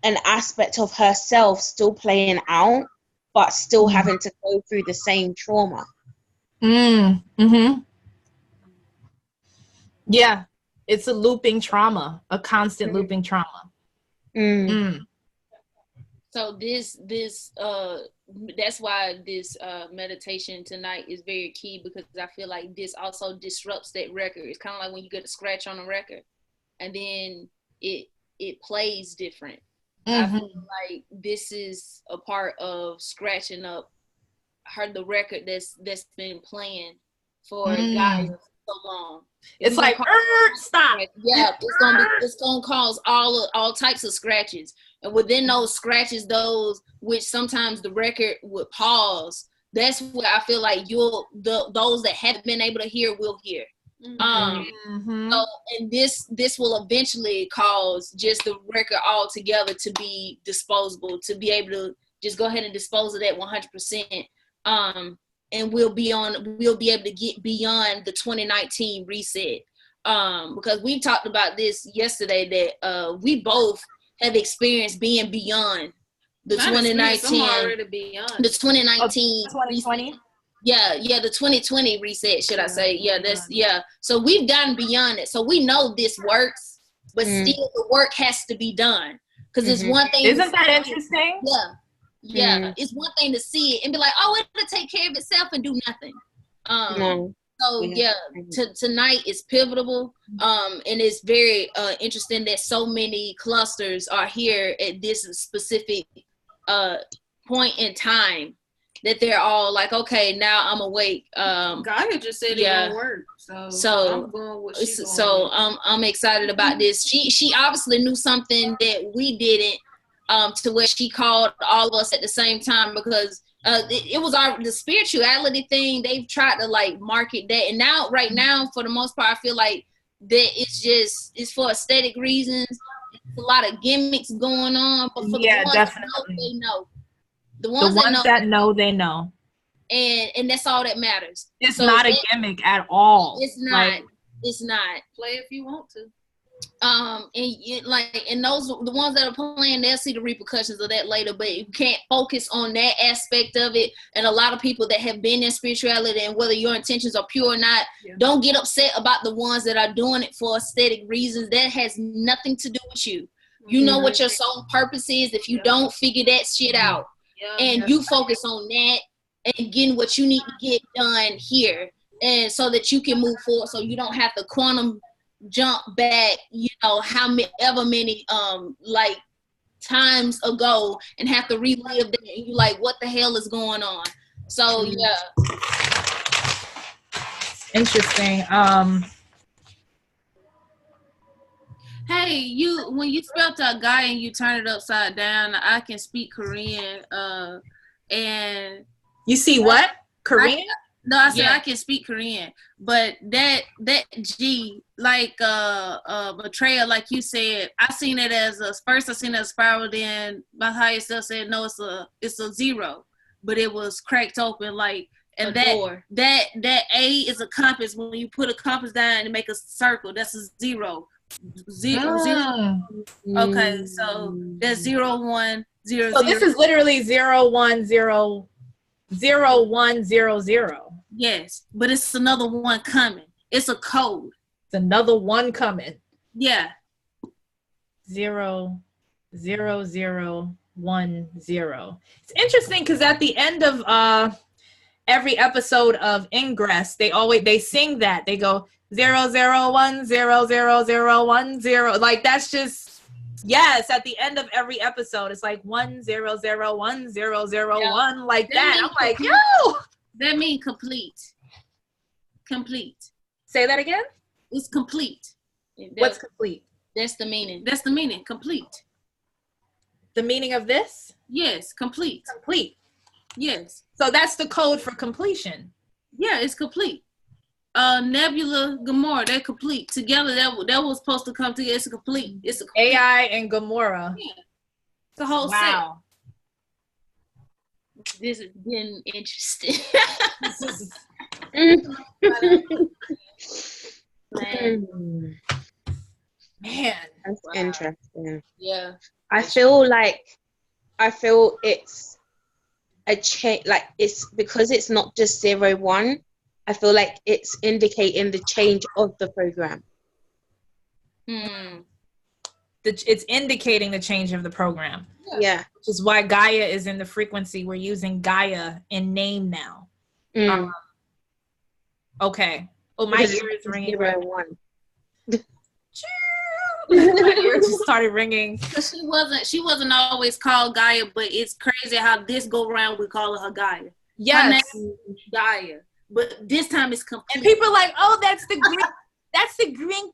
aspect of herself still playing out, but still having to go through the same trauma. Mm-hmm. Yeah, it's a looping trauma, a constant looping trauma. So that's why this meditation tonight is very key, because I feel like this also disrupts that record. It's kind of like when you get a scratch on a record and then it plays different. I feel like this is a part of scratching up the record that's been playing for Gaia for so long. It's like stop. Yeah, it's gonna cause all types of scratches, and within those scratches, those which sometimes the record would pause. That's where I feel like those that haven't been able to hear will hear. So, and this will eventually cause just the record altogether to be disposable, to be able to just go ahead and dispose of that 100%. And we'll be able to get beyond the 2019 reset. Because we talked about this yesterday, that we both have experienced being beyond the 2019, the 2019, 2020. Yeah, the 2020 reset, should I say. Yeah, so we've gotten beyond it. So we know this works, but still the work has to be done. Because it's one thing. Isn't that interesting? Yeah. It's one thing to see it and be like, oh, it'll take care of itself and do nothing. So tonight is pivotal. And it's very interesting that so many clusters are here at this specific point in time, that they're all like, okay, now I'm awake. Gaia just said it won't work. So I'm going with she's going. So I'm excited about this. She obviously knew something that we didn't, to where she called all of us at the same time, because it was the spirituality thing. They've tried to like market that, and right now for the most part I feel like that it's for aesthetic reasons. It's a lot of gimmicks going on, but for the ones definitely. that know, they know. The ones that know, they know. And that's all that matters. It's not a gimmick at all. It's not. It's not. Play if you want to. And those, the ones that are playing, they'll see the repercussions of that later, but you can't focus on that aspect of it. And a lot of people that have been in spirituality, and whether your intentions are pure or not, don't get upset about the ones that are doing it for aesthetic reasons. That has nothing to do with you. You know what your soul purpose is. If you don't figure that shit out, and you focus on that and getting what you need to get done here, and so that you can move forward, so you don't have to quantum jump back, however many like times ago, and have to relive that, and you like, what the hell is going on? So interesting. Hey, when you spelled out Gaia and you turn it upside down, I can speak Korean. And you see what? Korean? I said I can speak Korean, but that G, like betrayal, like you said, I seen it as first I seen it as spiral, then my higher self said no, it's a zero, but it was cracked open, like, and that A is a compass. When you put a compass down and make a circle, that's a zero. Zero. Okay, so that's 0 1 0. So this is literally 0 1 0 0 1 0 0. Yes, but it's another one coming. It's a code. It's another one coming. Yeah. 0 0 0 1 0. It's interesting because at the end of every episode of Ingress, they sing that. They go 0 0 1 0 0 0 1 0. Like, that's just, yes, at the end of every episode, it's like 1 0 0 1 0 0 1, like that. I'm like, yo! That means complete. Complete. Say that again? It's complete. What's complete? That's the meaning. That's the meaning. Complete. The meaning of this? Yes, complete. Complete. Yes. So that's the code for completion. Yeah, it's complete. Nebula, Gamora, they're complete. Together, that was supposed to come together. It's a complete. AI and Gamora. Yeah. It's a whole wow. set. This has been interesting. Man. That's interesting. Yeah. I feel it's a change, like, it's because it's not just 0 1. I feel like it's indicating the change of the program. it's indicating the change of the program. Yeah. Which is why Gaia is in the frequency. We're using Gaia in name now. Okay. Oh, my ear is ringing. 0, 1. My ear just started ringing. She wasn't always called Gaia, but it's crazy how this go around we call her Gaia. Yes. Her name is Gaia, but this time it's complete. And people are like, oh, that's the Greek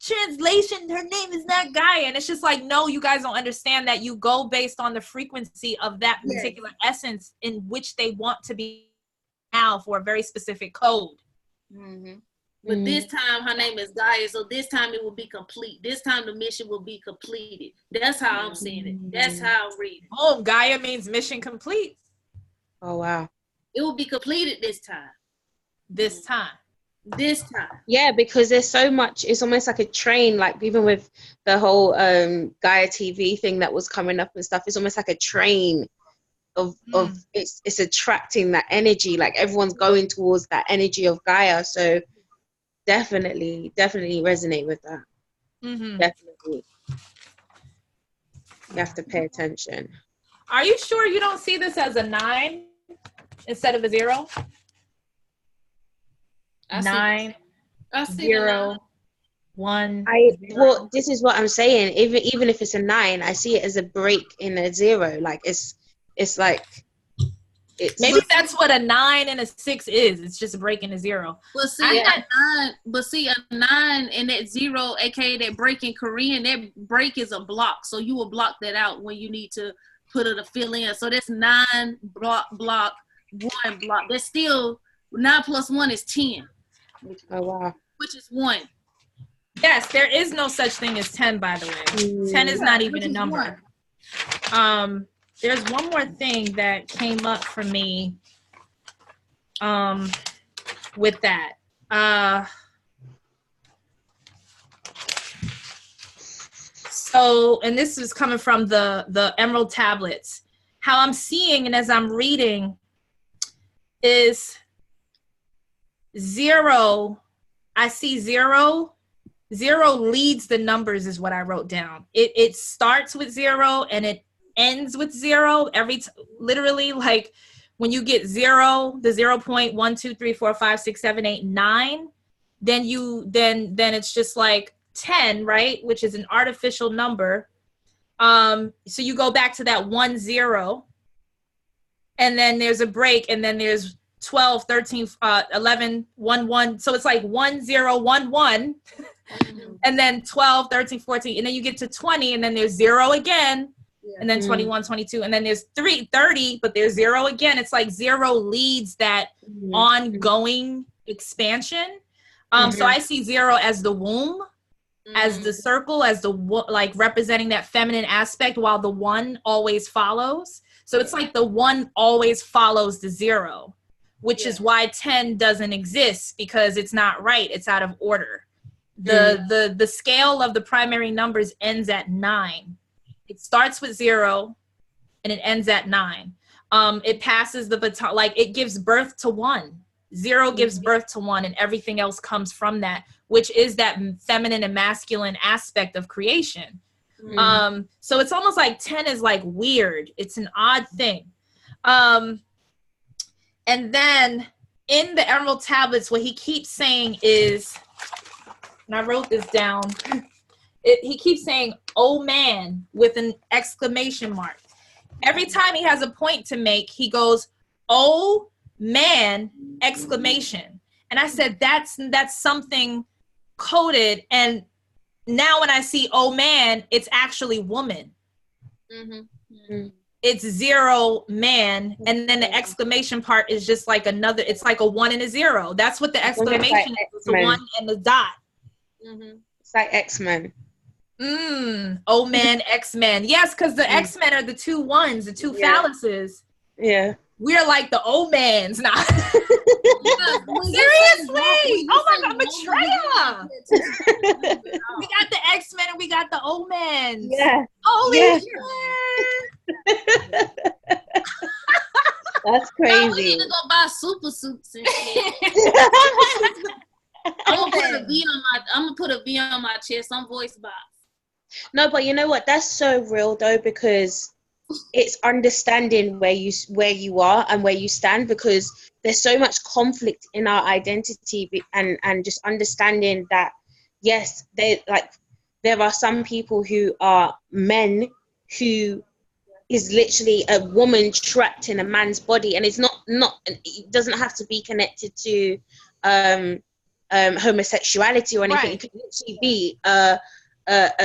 translation. Her name is not Gaia. And it's just like, no, you guys don't understand that you go based on the frequency of that particular essence in which they want to be now for a very specific code. But this time her name is Gaia, so this time it will be complete. This time the mission will be completed. That's how I'm seeing it. That's how I'm reading. Oh, Gaia means mission complete. Oh, wow. It will be completed this time. This time. Yeah, because there's so much, it's almost like a train, like even with the whole Gaia TV thing that was coming up and stuff, it's almost like a train of it's attracting that energy, like everyone's going towards that energy of Gaia. So definitely resonate with that. Definitely. You have to pay attention. Are you sure you don't see this as a 9 instead of a 0? 9, 0, 1. Well, this is what I'm saying. Even if it's a 9, I see it as a break in a 0. Like it's like maybe that's what a 9 and a 6 is. It's just a break in a 0. Well, see, a 9 and that 0, aka that break in Korean, that break is a block. So you will block that out when you need to put it a fill in. So that's 9 block 1 block. That's still 9 plus 1 is 10. Oh wow. Which is 1. Yes, there is no such thing as 10, by the way. 10 is not even a number. There's one more thing that came up for me with that. So, and this is coming from the Emerald Tablets. How I'm seeing and as I'm reading is 0. I see 0. 0 leads the numbers is what I wrote down. It starts with 0 and it ends with 0 literally, like when you get 0, the 0.1 2 3 4 5 6 7 8 9, then it's just like 10, right, which is an artificial number. So you go back to that 1 0 and then there's a break and then there's 12 13 11 1 1, so it's like 1 0 1 1 and then 12 13 14 and then you get to 20 and then there's 0 again. And then 21, 22, and then there's 30, but there's 0 again. It's like 0 leads that ongoing expansion. So I see 0 as the womb, as the circle, as the like representing that feminine aspect, while the 1 always follows. So it's like the 1 always follows the 0, which is why 10 doesn't exist, because it's not right. It's out of order. The scale of the primary numbers ends at 9. It starts with 0 and it ends at 9. It passes the baton, like it gives birth to 1. 0 gives birth to 1 and everything else comes from that, which is that feminine and masculine aspect of creation. So it's almost like 10 is like weird. It's an odd thing. And then in the Emerald Tablets, what he keeps saying is, and I wrote this down, he keeps saying, oh man, with an exclamation mark. Every time he has a point to make, he goes, oh man, exclamation. And I said, that's something coded. And now when I see oh man, it's actually woman. It's 0 man. And then the exclamation part is just like another, it's like a 1 and a 0. That's what the exclamation is, the 1 and the dot. It's like X-Men. Oh man, X-Men. Yes, because the X-Men are the 2 1s, the 2 phalluses. Yeah. We're like the O-mans now. Seriously? Oh my God, Maitreya. We got the X-Men and we got the O-mans. Yeah. Holy shit. That's crazy. Now we need to go buy super suits and shit. I'm gonna put a V on my chest. I'm voice box. No, but you know what? That's so real though, because it's understanding where you are and where you stand, because there's so much conflict in our identity, and just understanding that yes, there are some people who are men who is literally a woman trapped in a man's body, and it's not it doesn't have to be connected to homosexuality or anything. Right. It could literally be a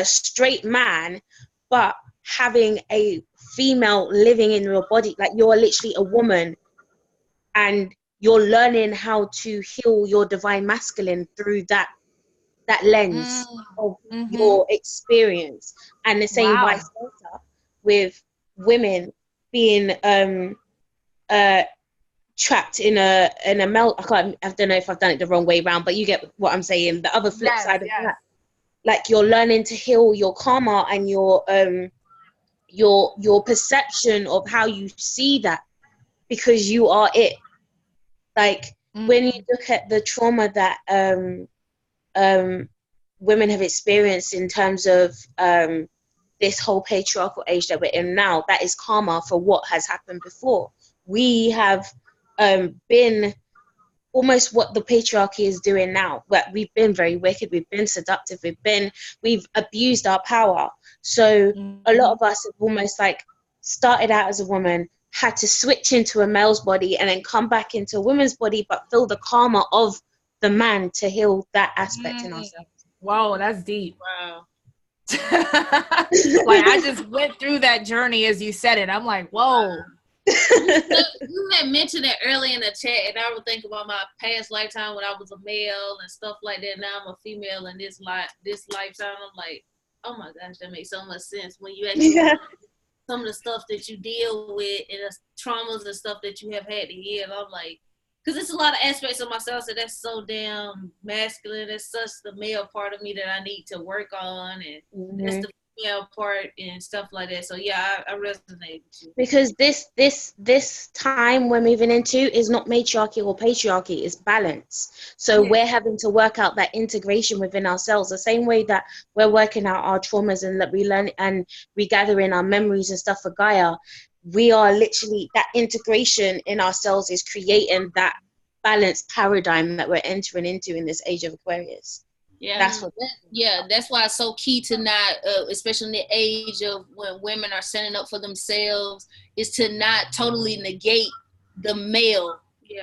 straight man, but having a female living in your body. Like, you're literally a woman and you're learning how to heal your divine masculine through that lens of your experience. And the same Wow. vice versa with women being trapped in a male. I don't know if I've done it the wrong way around, but you get what I'm saying. The other flip side of that, like, you're learning to heal your karma and your perception of how you see that, because you are it. Like, when you look at the trauma that women have experienced in terms of this whole patriarchal age that we're in now, that is karma for what has happened before. We have been almost what the patriarchy is doing now. But we've been very wicked, we've been seductive, we've abused our power. So a lot of us have almost like started out as a woman, had to switch into a male's body, and then come back into a woman's body, but feel the karma of the man to heal that aspect in ourselves. Whoa, that's deep. Wow. Like, I just went through that journey as you said it. I'm like, whoa. You had mentioned it early in the chat, and I would think about my past lifetime when I was a male and stuff like that. Now I'm a female in this lifetime. I'm like, oh my gosh, that makes so much sense when you actually some of the stuff that you deal with and the traumas and stuff that you have had to heal. I'm like, because it's a lot of aspects of myself that's so damn masculine. It's such the male part of me that I need to work on, and that's the female part and stuff like that. So yeah, I resonate with you. Because this time we're moving into is not matriarchy or patriarchy, it's balance. So we're having to work out that integration within ourselves, the same way that we're working out our traumas and that we learn and regathering our memories and stuff for Gaia. We are literally, that integration in ourselves is creating that balanced paradigm that we're entering into in this age of Aquarius. Yeah, that's why it's so key to not, especially in the age of when women are setting up for themselves, is to not totally negate the male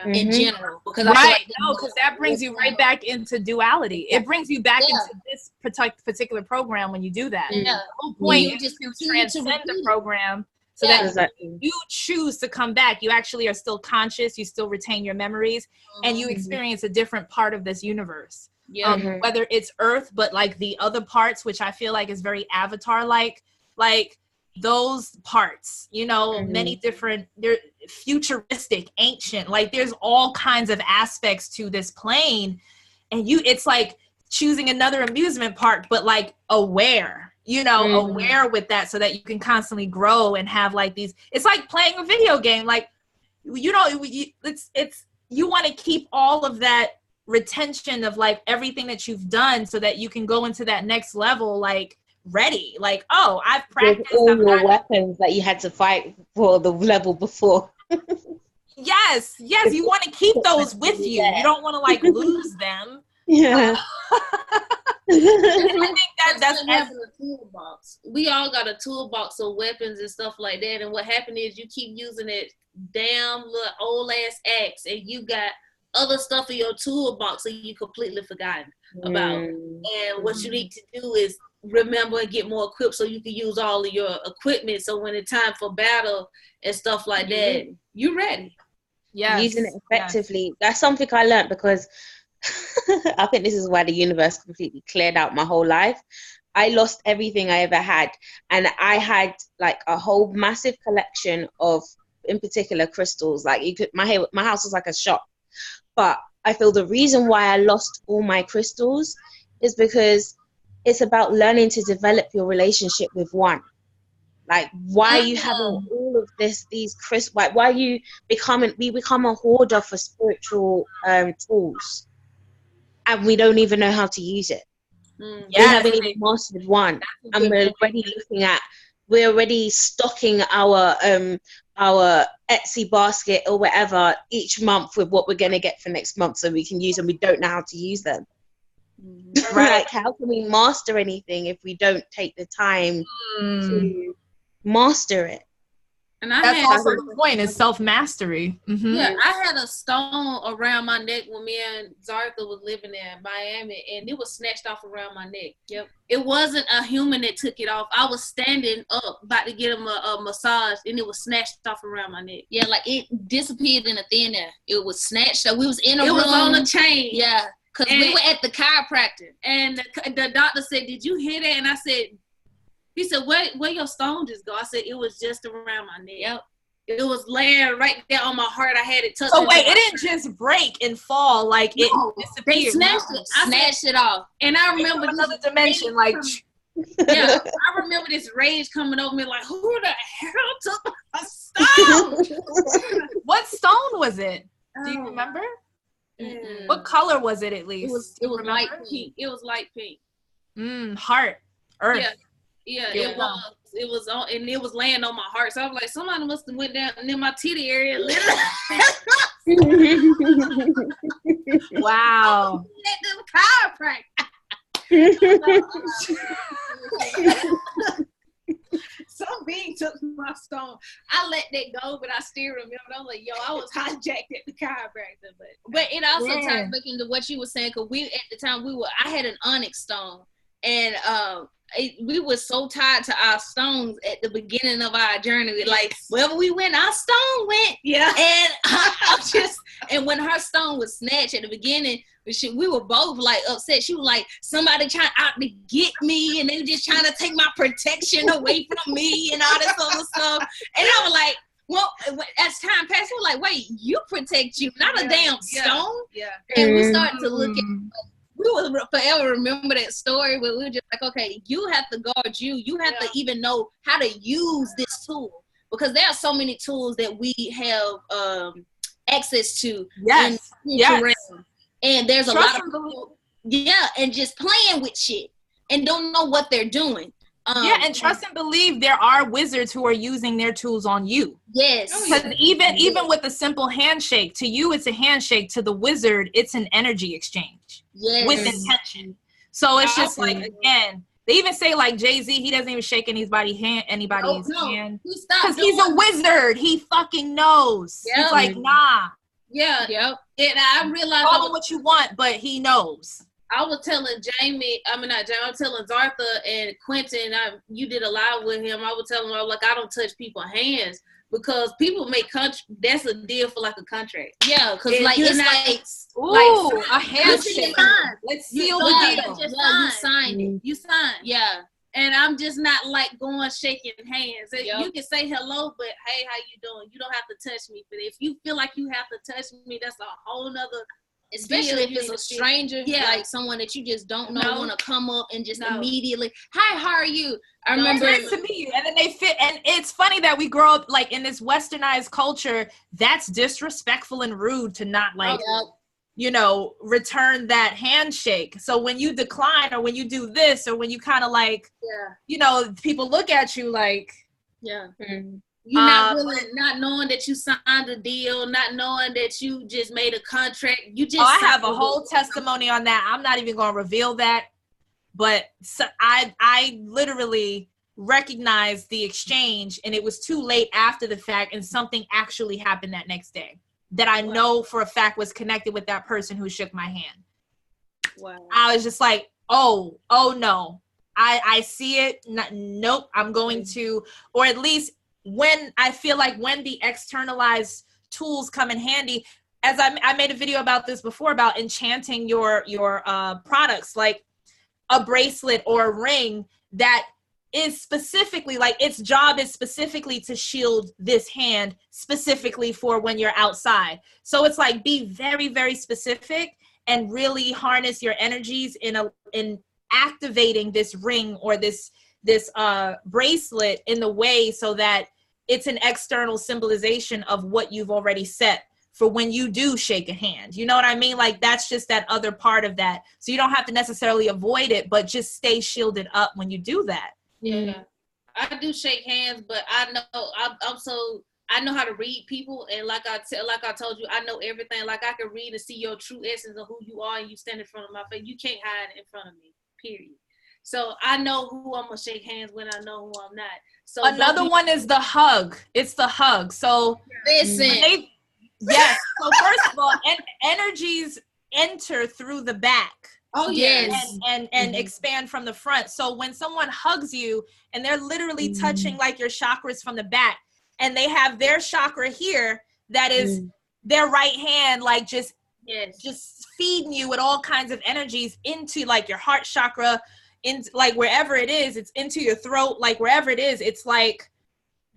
in general. Because because that brings you right back into duality. It brings you back into this particular program when you do that. Yeah. The whole point is to transcend the program. So that you choose to come back, you actually are still conscious, you still retain your memories, and you experience a different part of this universe. Whether it's Earth, but like the other parts, which I feel like is very Avatar-like those parts, you know, many different, they're futuristic, ancient, like there's all kinds of aspects to this plane, and it's like choosing another amusement park, but like aware. Aware with that, so that you can constantly grow and have like these. It's like playing a video game. Like, you want to keep all of that retention of like everything that you've done, so that you can go into that next level like ready. Like, oh, I've practiced with all your weapons that you had to fight for the level before. Yes, you want to keep those with you. You don't want to like lose them. I think that's having a toolbox. We all got a toolbox of weapons and stuff like that, and what happened is you keep using that damn little old ass axe, and you got other stuff in your toolbox that you completely forgotten about. And what you need to do is remember and get more equipped, so you can use all of your equipment, so when it's time for battle and stuff like that, you're ready. Using it effectively. That's something I learned, because I think this is why the universe completely cleared out my whole life. I lost everything I ever had, and I had like a whole massive collection of, in particular, crystals. Like, my house was like a shop. But I feel the reason why I lost all my crystals is because it's about learning to develop your relationship with one. Like, why are you having all of these crystals? Why are you we become a hoarder for spiritual tools, and we don't even know how to use it. We Yes. haven't even mastered one, and we're already stocking our Etsy basket or whatever each month with what we're going to get for next month, so we can use them. We don't know how to use them. Right. Like, how can we master anything if we don't take the time to master it? And that's also the point, is self-mastery. Yeah, I had a stone around my neck when me and Zartha was living in Miami, and it was snatched off around my neck. Yep. It wasn't a human that took it off. I was standing up about to get him a massage, and it was snatched off around my neck. Yeah, like it disappeared in a thin air. It was snatched. So we was in a room. It was on a chain. Yeah, because we were at the chiropractor. And the doctor said, "Did you hear that?" And I said, he said, where your stone just go? I said, it was just around my neck. Yep. It was laying right there on my heart. I had it touched. So wait, it didn't just break and fall, like it disappeared. They snatched it off. And I remember another dimension, like yeah. I remember this rage coming over me, like, who the hell took a stone? What stone was it? Do you remember? What color was it, at least? It was light pink. It was light pink. Heart, earth. Yeah, it was. It was on, and it was laying on my heart. So I was like, somebody must have went down near my titty area. Wow. Some being took my stone. I let that go, but I still remember. I was like, yo, I was hijacked at the chiropractor. But it also ties back into what you were saying, because we, at the time, I had an onyx stone, and we were so tied to our stones at the beginning of our journey. Like, wherever we went, our stone went. Yeah. And and when her stone was snatched at the beginning, we were both like upset. She was like, somebody trying out to get me, and they were just trying to take my protection away from me and all this other stuff. And I was like, well, as time passed, we were like, wait, you protect you, not a damn stone. Yeah. And we started to look at, we will forever remember that story, but we were just like, okay, you have to guard you. You have to even know how to use this tool, because there are so many tools that we have access to. Yes. And there's a lot of people, and just playing with shit and don't know what they're doing. And trust and believe there are wizards who are using their tools on you. Yes. Because even with a simple handshake, to you it's a handshake, to the wizard it's an energy exchange with intention. So it's just like, again, they even say like Jay-Z, he doesn't even shake anybody's hand because he's a wizard. He fucking knows. He's like, nah. Yeah. Yep. And I realized call him what you want, but he knows. I was telling Jamie, I was telling Zartha and Quentin, you did a live with him. I was telling him, like, I don't touch people's hands, because people make that's a deal for like a contract. Yeah, because like it's a handshake. Let's seal the deal. You signed it. You signed. Yeah. And I'm just not like going shaking hands. You can say hello, but hey, how you doing? You don't have to touch me. But if you feel like you have to touch me, that's a whole nother. Especially if it's a stranger, like someone that you just don't know, want to come up and just immediately, hi, how are you? I remember. Nice to meet you. And then they fit. And it's funny that we grow up like in this westernized culture. That's disrespectful and rude to not like, return that handshake. So when you decline, or when you do this, or when you kind of like, people look at you like, you're not willing, not knowing that you signed a deal, not knowing that you just made a contract. You just. I have a whole testimony on that. I'm not even going to reveal that, but I literally recognized the exchange, and it was too late after the fact, and something actually happened that next day that I know for a fact was connected with that person who shook my hand. Wow. I was just like, oh no, I see it. Nope. I'm going to, or at least. When I feel like when the externalized tools come in handy, as I made a video about this before, about enchanting your products, like a bracelet or a ring that is specifically, like its job is specifically to shield this hand specifically for when you're outside. So it's like, be very, very specific and really harness your energies in activating this ring or this bracelet in the way so that it's an external symbolization of what you've already set for when you do shake a hand. You know what I mean? Like, that's just that other part of that. So you don't have to necessarily avoid it, but just stay shielded up when you do that. Yeah. I do shake hands, but I know I know how to read people, and like I told you, I know everything. Like, I can read and see your true essence of who you are, and you stand in front of my face. You can't hide in front of me, period. So I know who I'm gonna shake hands with. I know who I'm not. So another one is the hug. It's the hug. So Listen. Yes. So first of all, energies enter through the back. Oh yes. And expand from the front. So when someone hugs you and they're literally touching like your chakras from the back, and they have their chakra here, that is their right hand, like just feeding you with all kinds of energies into like your heart chakra, into like wherever it is, it's into your throat, like wherever it is. It's like,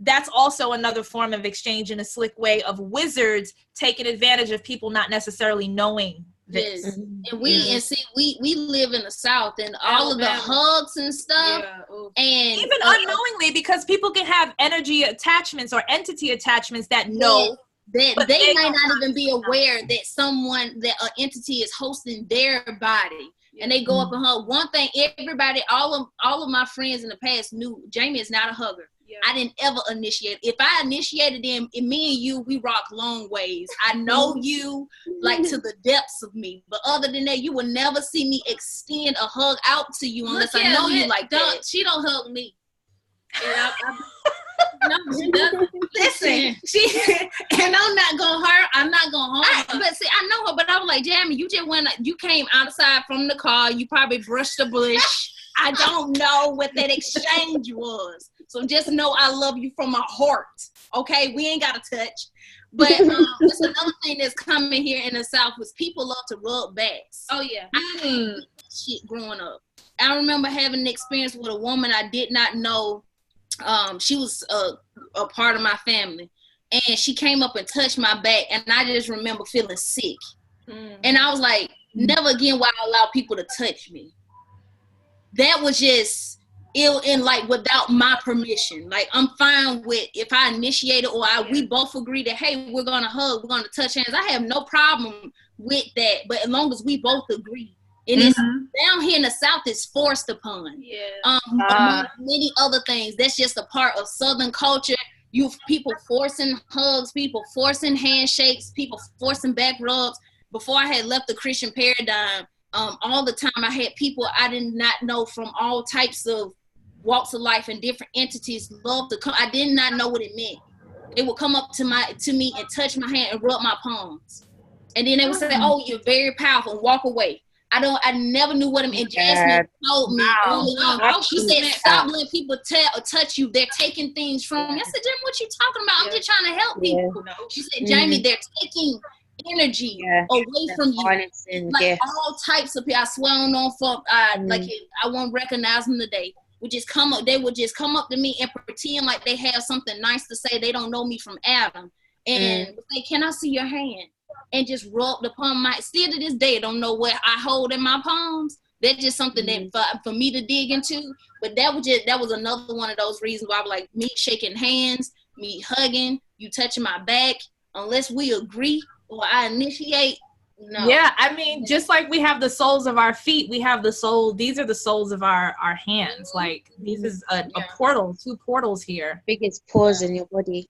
that's also another form of exchange in a slick way of wizards taking advantage of people not necessarily knowing this. Yes. And we live in the South, and all of the hugs and stuff, and even unknowingly, because people can have energy attachments or entity attachments that know that they might not even be aware that an entity is hosting their body. And they go up and hug. One thing, everybody, all of my friends in the past knew Jamie is not a hugger. Yeah. I didn't ever initiate. If I initiated them, me and you, we rock long ways. I know you like to the depths of me. But other than that, you will never see me extend a hug out to you unless I know you like that. She don't hug me. No, she doesn't. Listen, and I'm not gonna harm her. But see, I know her, but I was like, Jamie, you came outside from the car, you probably brushed the bush. I don't know what that exchange was. So just know I love you from my heart. Okay, we ain't gotta touch. But that's another thing that's coming here in the South was people love to rub backs. Oh yeah. Shit growing up. I remember having an experience with a woman I did not know. She was a part of my family, and she came up and touched my back, and I just remember feeling sick. And I was like, never again will I allow people to touch me. That was just ill, and like without my permission. Like, I'm fine with if I initiate it, or we both agree that, hey, we're gonna hug, we're gonna touch hands. I have no problem with that, but as long as we both agree. And it's down here in the South, it's forced upon. Among many other things. That's just a part of Southern culture. People forcing hugs, people forcing handshakes, people forcing back rubs. Before I had left the Christian paradigm, all the time I had people I did not know from all types of walks of life and different entities love to come. I did not know what it meant. They would come up to me and touch my hand and rub my palms. And then they would say, oh, you're very powerful, and walk away. I never knew what it meant. Jasmine told me early on. She said, stop letting people touch you. They're taking things from you. I said, Jamie, what you talking about? I'm just trying to help people. She said, Jamie, they're taking energy away from you. Like all types of people. I swear on for like I won't recognize them today. They would just come up to me and pretend like they have something nice to say. They don't know me from Adam. And say, can I see your hand? And just rubbed upon still to this day, I don't know what I hold in my palms. That's just something that for me to dig into. But that was another one of those reasons why I was like, me shaking hands, me hugging, you touching my back, unless we agree or I initiate. No. Yeah, I mean, just like we have the soles of our feet, we have these are the soles of our hands. Like, this is a portal, 2 portals here. Biggest pores in your body.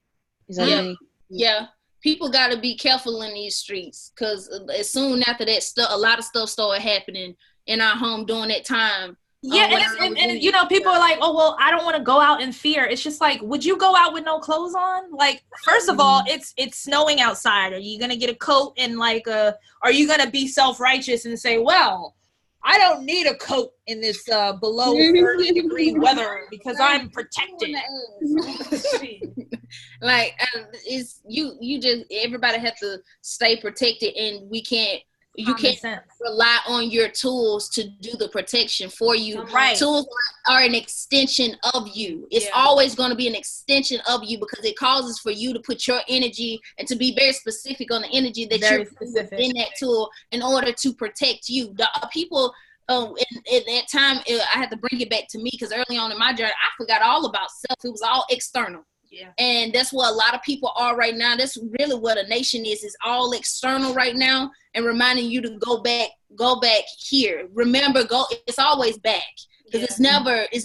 Yeah. People got to be careful in these streets, because as soon after that a lot of stuff started happening in our home during that time. And you know, people are like, oh, well, I don't want to go out in fear. It's just like, would you go out with no clothes on? Like, first of all, it's snowing outside. Are you going to get a coat and are you going to be self-righteous and say, well, I don't need a coat in this below 30-degree weather because I'm protected. Like, it's you just, everybody have to stay protected, and you can't rely on your tools to do the protection for you. Right. Tools are an extension of you. It's always going to be an extension of you, because it causes for you to put your energy and to be very specific on the energy that you're in that tool in order to protect you. The people at that time, I had to bring it back to me, because early on in my journey, I forgot all about self. It was all external. Yeah. And that's what a lot of people are right now. That's really what a nation is. It's all external right now, and reminding you to go back here. Remember, it's always back. Because it's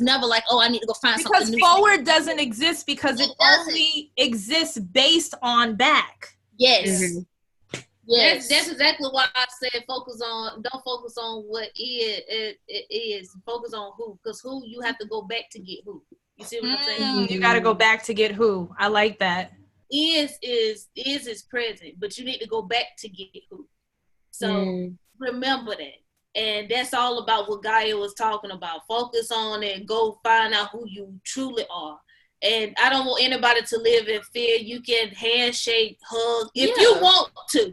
never like, oh, I need to go find something new. Because forward doesn't exist because it only exists based on back. Yes. Mm-hmm. Yes. That's exactly why I said don't focus on what it is. Focus on who. Because who, you have to go back to get who. You see what I'm saying? You got to go back to get who. I like that. Is present, but you need to go back to get who. So remember that. And that's all about what Gaia was talking about. Focus on it. Go find out who you truly are. And I don't want anybody to live in fear. You can handshake, hug, if you want to.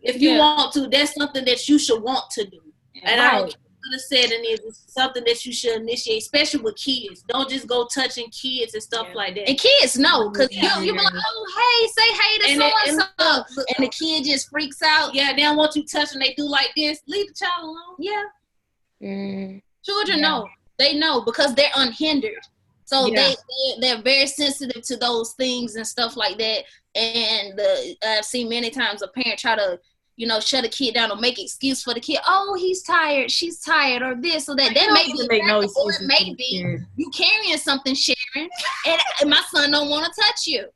If you want to, that's something that you should want to do. And I don't care what the setting is. It's something that you should initiate, especially with kids. Don't just go touching kids and stuff like that. And kids know, because you be like, oh, hey, say hey to so-and-so. And the kid just freaks out. Yeah, they don't want you touching. They do like this. Leave the child alone. Yeah. Children know. They know because they're unhindered. So they're very sensitive to those things and stuff like that. And I've seen many times a parent try to, shut a kid down or make excuse for the kid. Oh, he's tired. She's tired, or this or that. That may be or it may be you carrying something, Sharon, and my son don't want to touch you.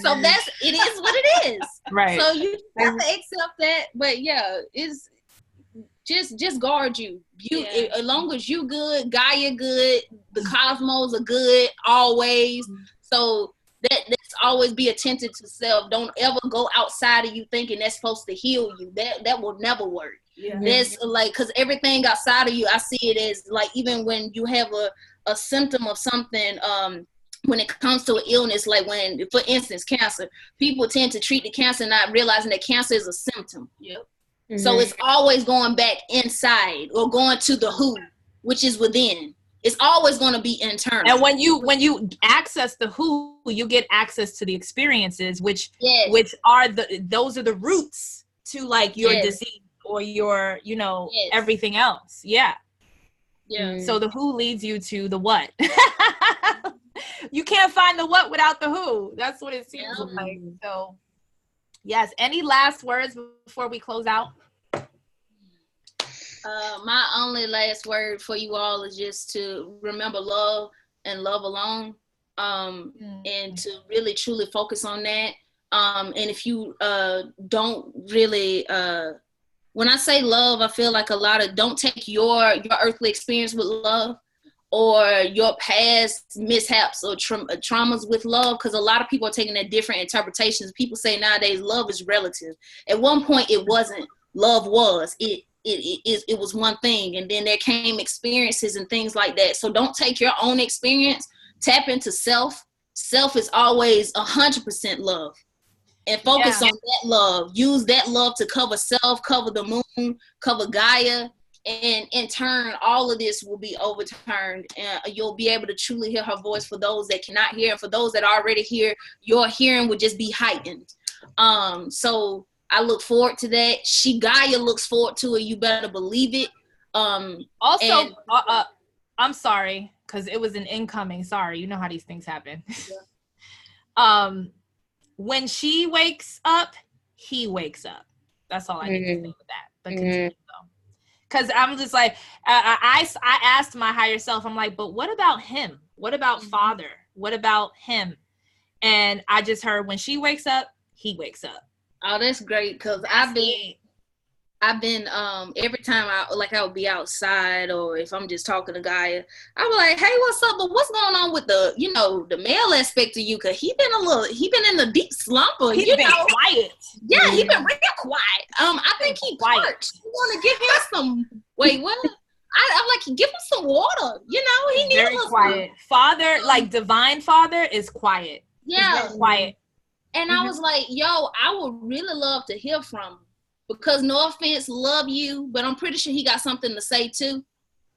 So it is what it is. Right. So you have to accept that. But it's just guard you. As long as you good, Gaia good, the cosmos are good always. So that's always be attentive to self. Don't ever go outside of you thinking that's supposed to heal you. That will never work. That's like, because everything outside of you, I see it as like, even when you have a symptom of something, when it comes to an illness, like when, for instance, cancer, people tend to treat the cancer not realizing that cancer is a symptom. So it's always going back inside or going to the who, which is within. It's always going to be internal. And when you access the who, you get access to the experiences, which are those are the roots to like your disease or your everything else. Yeah. So the who leads you to the what. You can't find the what without the who. That's what it seems like. So yes. Any last words before we close out? My only last word for you all is just to remember love and love alone, and to really truly focus on that. And if you don't really, when I say love, I feel like a lot of don't take your earthly experience with love or your past mishaps or traumas with love, because a lot of people are taking that different interpretations. People say nowadays love is relative. At one point it wasn't. Love was. It was one thing, and then there came experiences and things like that. So don't take your own experience. Tap into self. Self is always 100% love, and focus on that love. Use that love to cover self, cover the moon, cover Gaia, and in turn, all of this will be overturned, and you'll be able to truly hear her voice. For those that cannot hear, and for those that already hear, your hearing will just be heightened. So I look forward to that. Gaia looks forward to it. You better believe it. Also, I'm sorry, because it was an incoming. Sorry, you know how these things happen. When she wakes up, he wakes up. That's all I need to say with that. But continue though, because I'm just like, I asked my higher self. I'm like, but what about him? What about Father? What about him? And I just heard when she wakes up, he wakes up. Oh, that's great, because I've been every time I would be outside, or if I'm just talking to Gaia, I'm like, hey, what's up? But what's going on with the the male aspect of you? Because he been in the deep slump, or he's been quiet. Yeah, he been real quiet. I think he parched. You want to give him some? Wait, what? I'm like, give him some water. He needs very quiet. Father, like divine Father, is quiet. Yeah, quiet. And I was like, yo, I would really love to hear from him, because no offense, love you, but I'm pretty sure he got something to say too.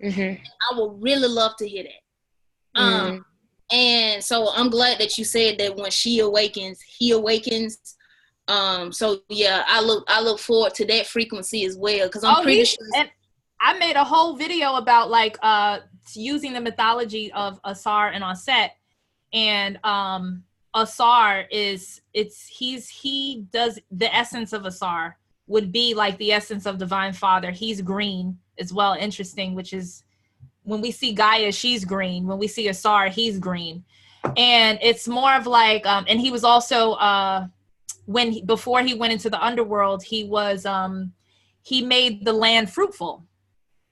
I would really love to hear that. And so I'm glad that you said that when she awakens, he awakens. So yeah, I look forward to that frequency as well, because I'm pretty sure. And I made a whole video about like using the mythology of Asar and Aset, and Asar he does the essence of Asar would be like the essence of Divine Father. He's green as well. Interesting, which is when we see Gaia, she's green. When we see Asar, he's green. And it's more of like, and he was also, before he went into the underworld, he was, he made the land fruitful.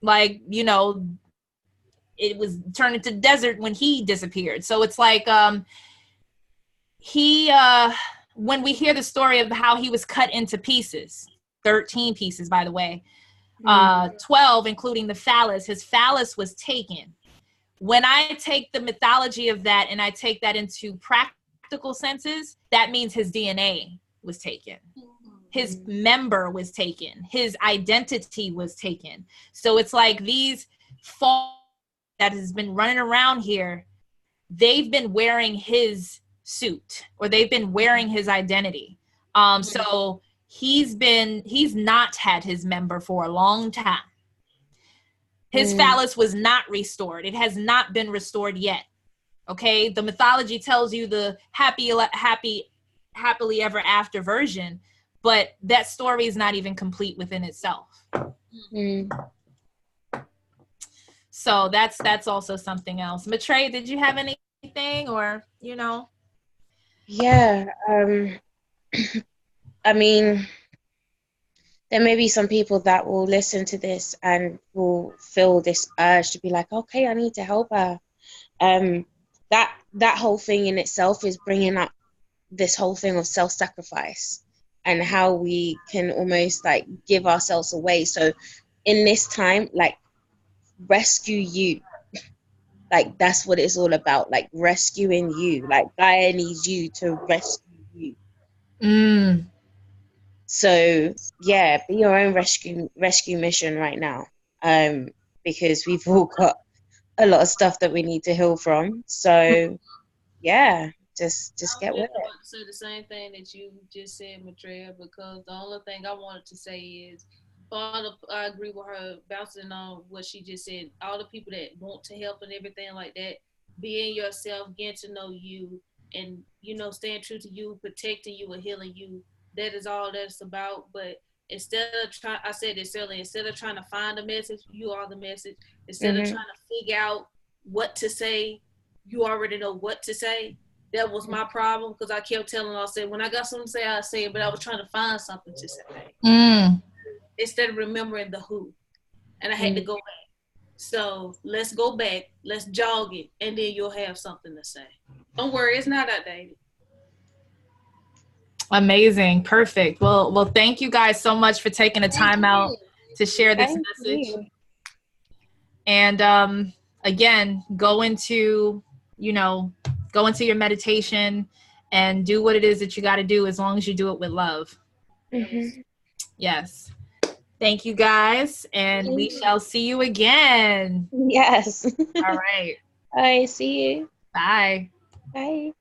Like, you know, it was turned into desert when he disappeared. So it's like, when we hear the story of how he was cut into pieces, 13 pieces, by the way, 12, including the phallus, his phallus was taken. When I take the mythology of that and I take that into practical senses, that means his DNA was taken. His member was taken. His identity was taken. So it's like these fall that has been running around here, they've been wearing his suit, or they've been wearing his identity. So he's not had his member for a long time. His phallus was not restored. It has not been restored yet. Okay. The mythology tells you the happily ever after version, but that story is not even complete within itself. So that's also something else. Matre, did you have anything, or, you know? Yeah. I mean, there may be some people that will listen to this and will feel this urge to be like, okay, I need to help her. That whole thing in itself is bringing up this whole thing of self-sacrifice and how we can almost like give ourselves away. So in this time, like, rescue you. Like, that's what it's all about, like rescuing you. Like, Gaia needs you to rescue you. So yeah, be your own rescue mission right now, because we've all got a lot of stuff that we need to heal from. So yeah, just get with it. I want to say the same thing that you just said, Matrea, because the only thing I wanted to say is, I agree with her, bouncing on what she just said. All the people that want to help and everything like that, being yourself, getting to know you, and, you know, staying true to you, protecting you and healing you. That is all that's about. But instead of trying, I said this earlier, instead of trying to find a message, you are the message. Instead of trying to figure out what to say, you already know what to say. That was my problem, because I kept telling her, I said, when I got something to say, I say it, but I was trying to find something to say. Instead of remembering the who. And I had to go back. So let's go back, let's jog it, and then you'll have something to say. Don't worry, it's not outdated. Amazing. Perfect. Well, thank you guys so much for taking the time out to share this message. And again, go into your meditation and do what it is that you got to do, as long as you do it with love. Yes. Thank you guys, and we shall see you again. Yes. All right. Bye. See you. Bye. Bye.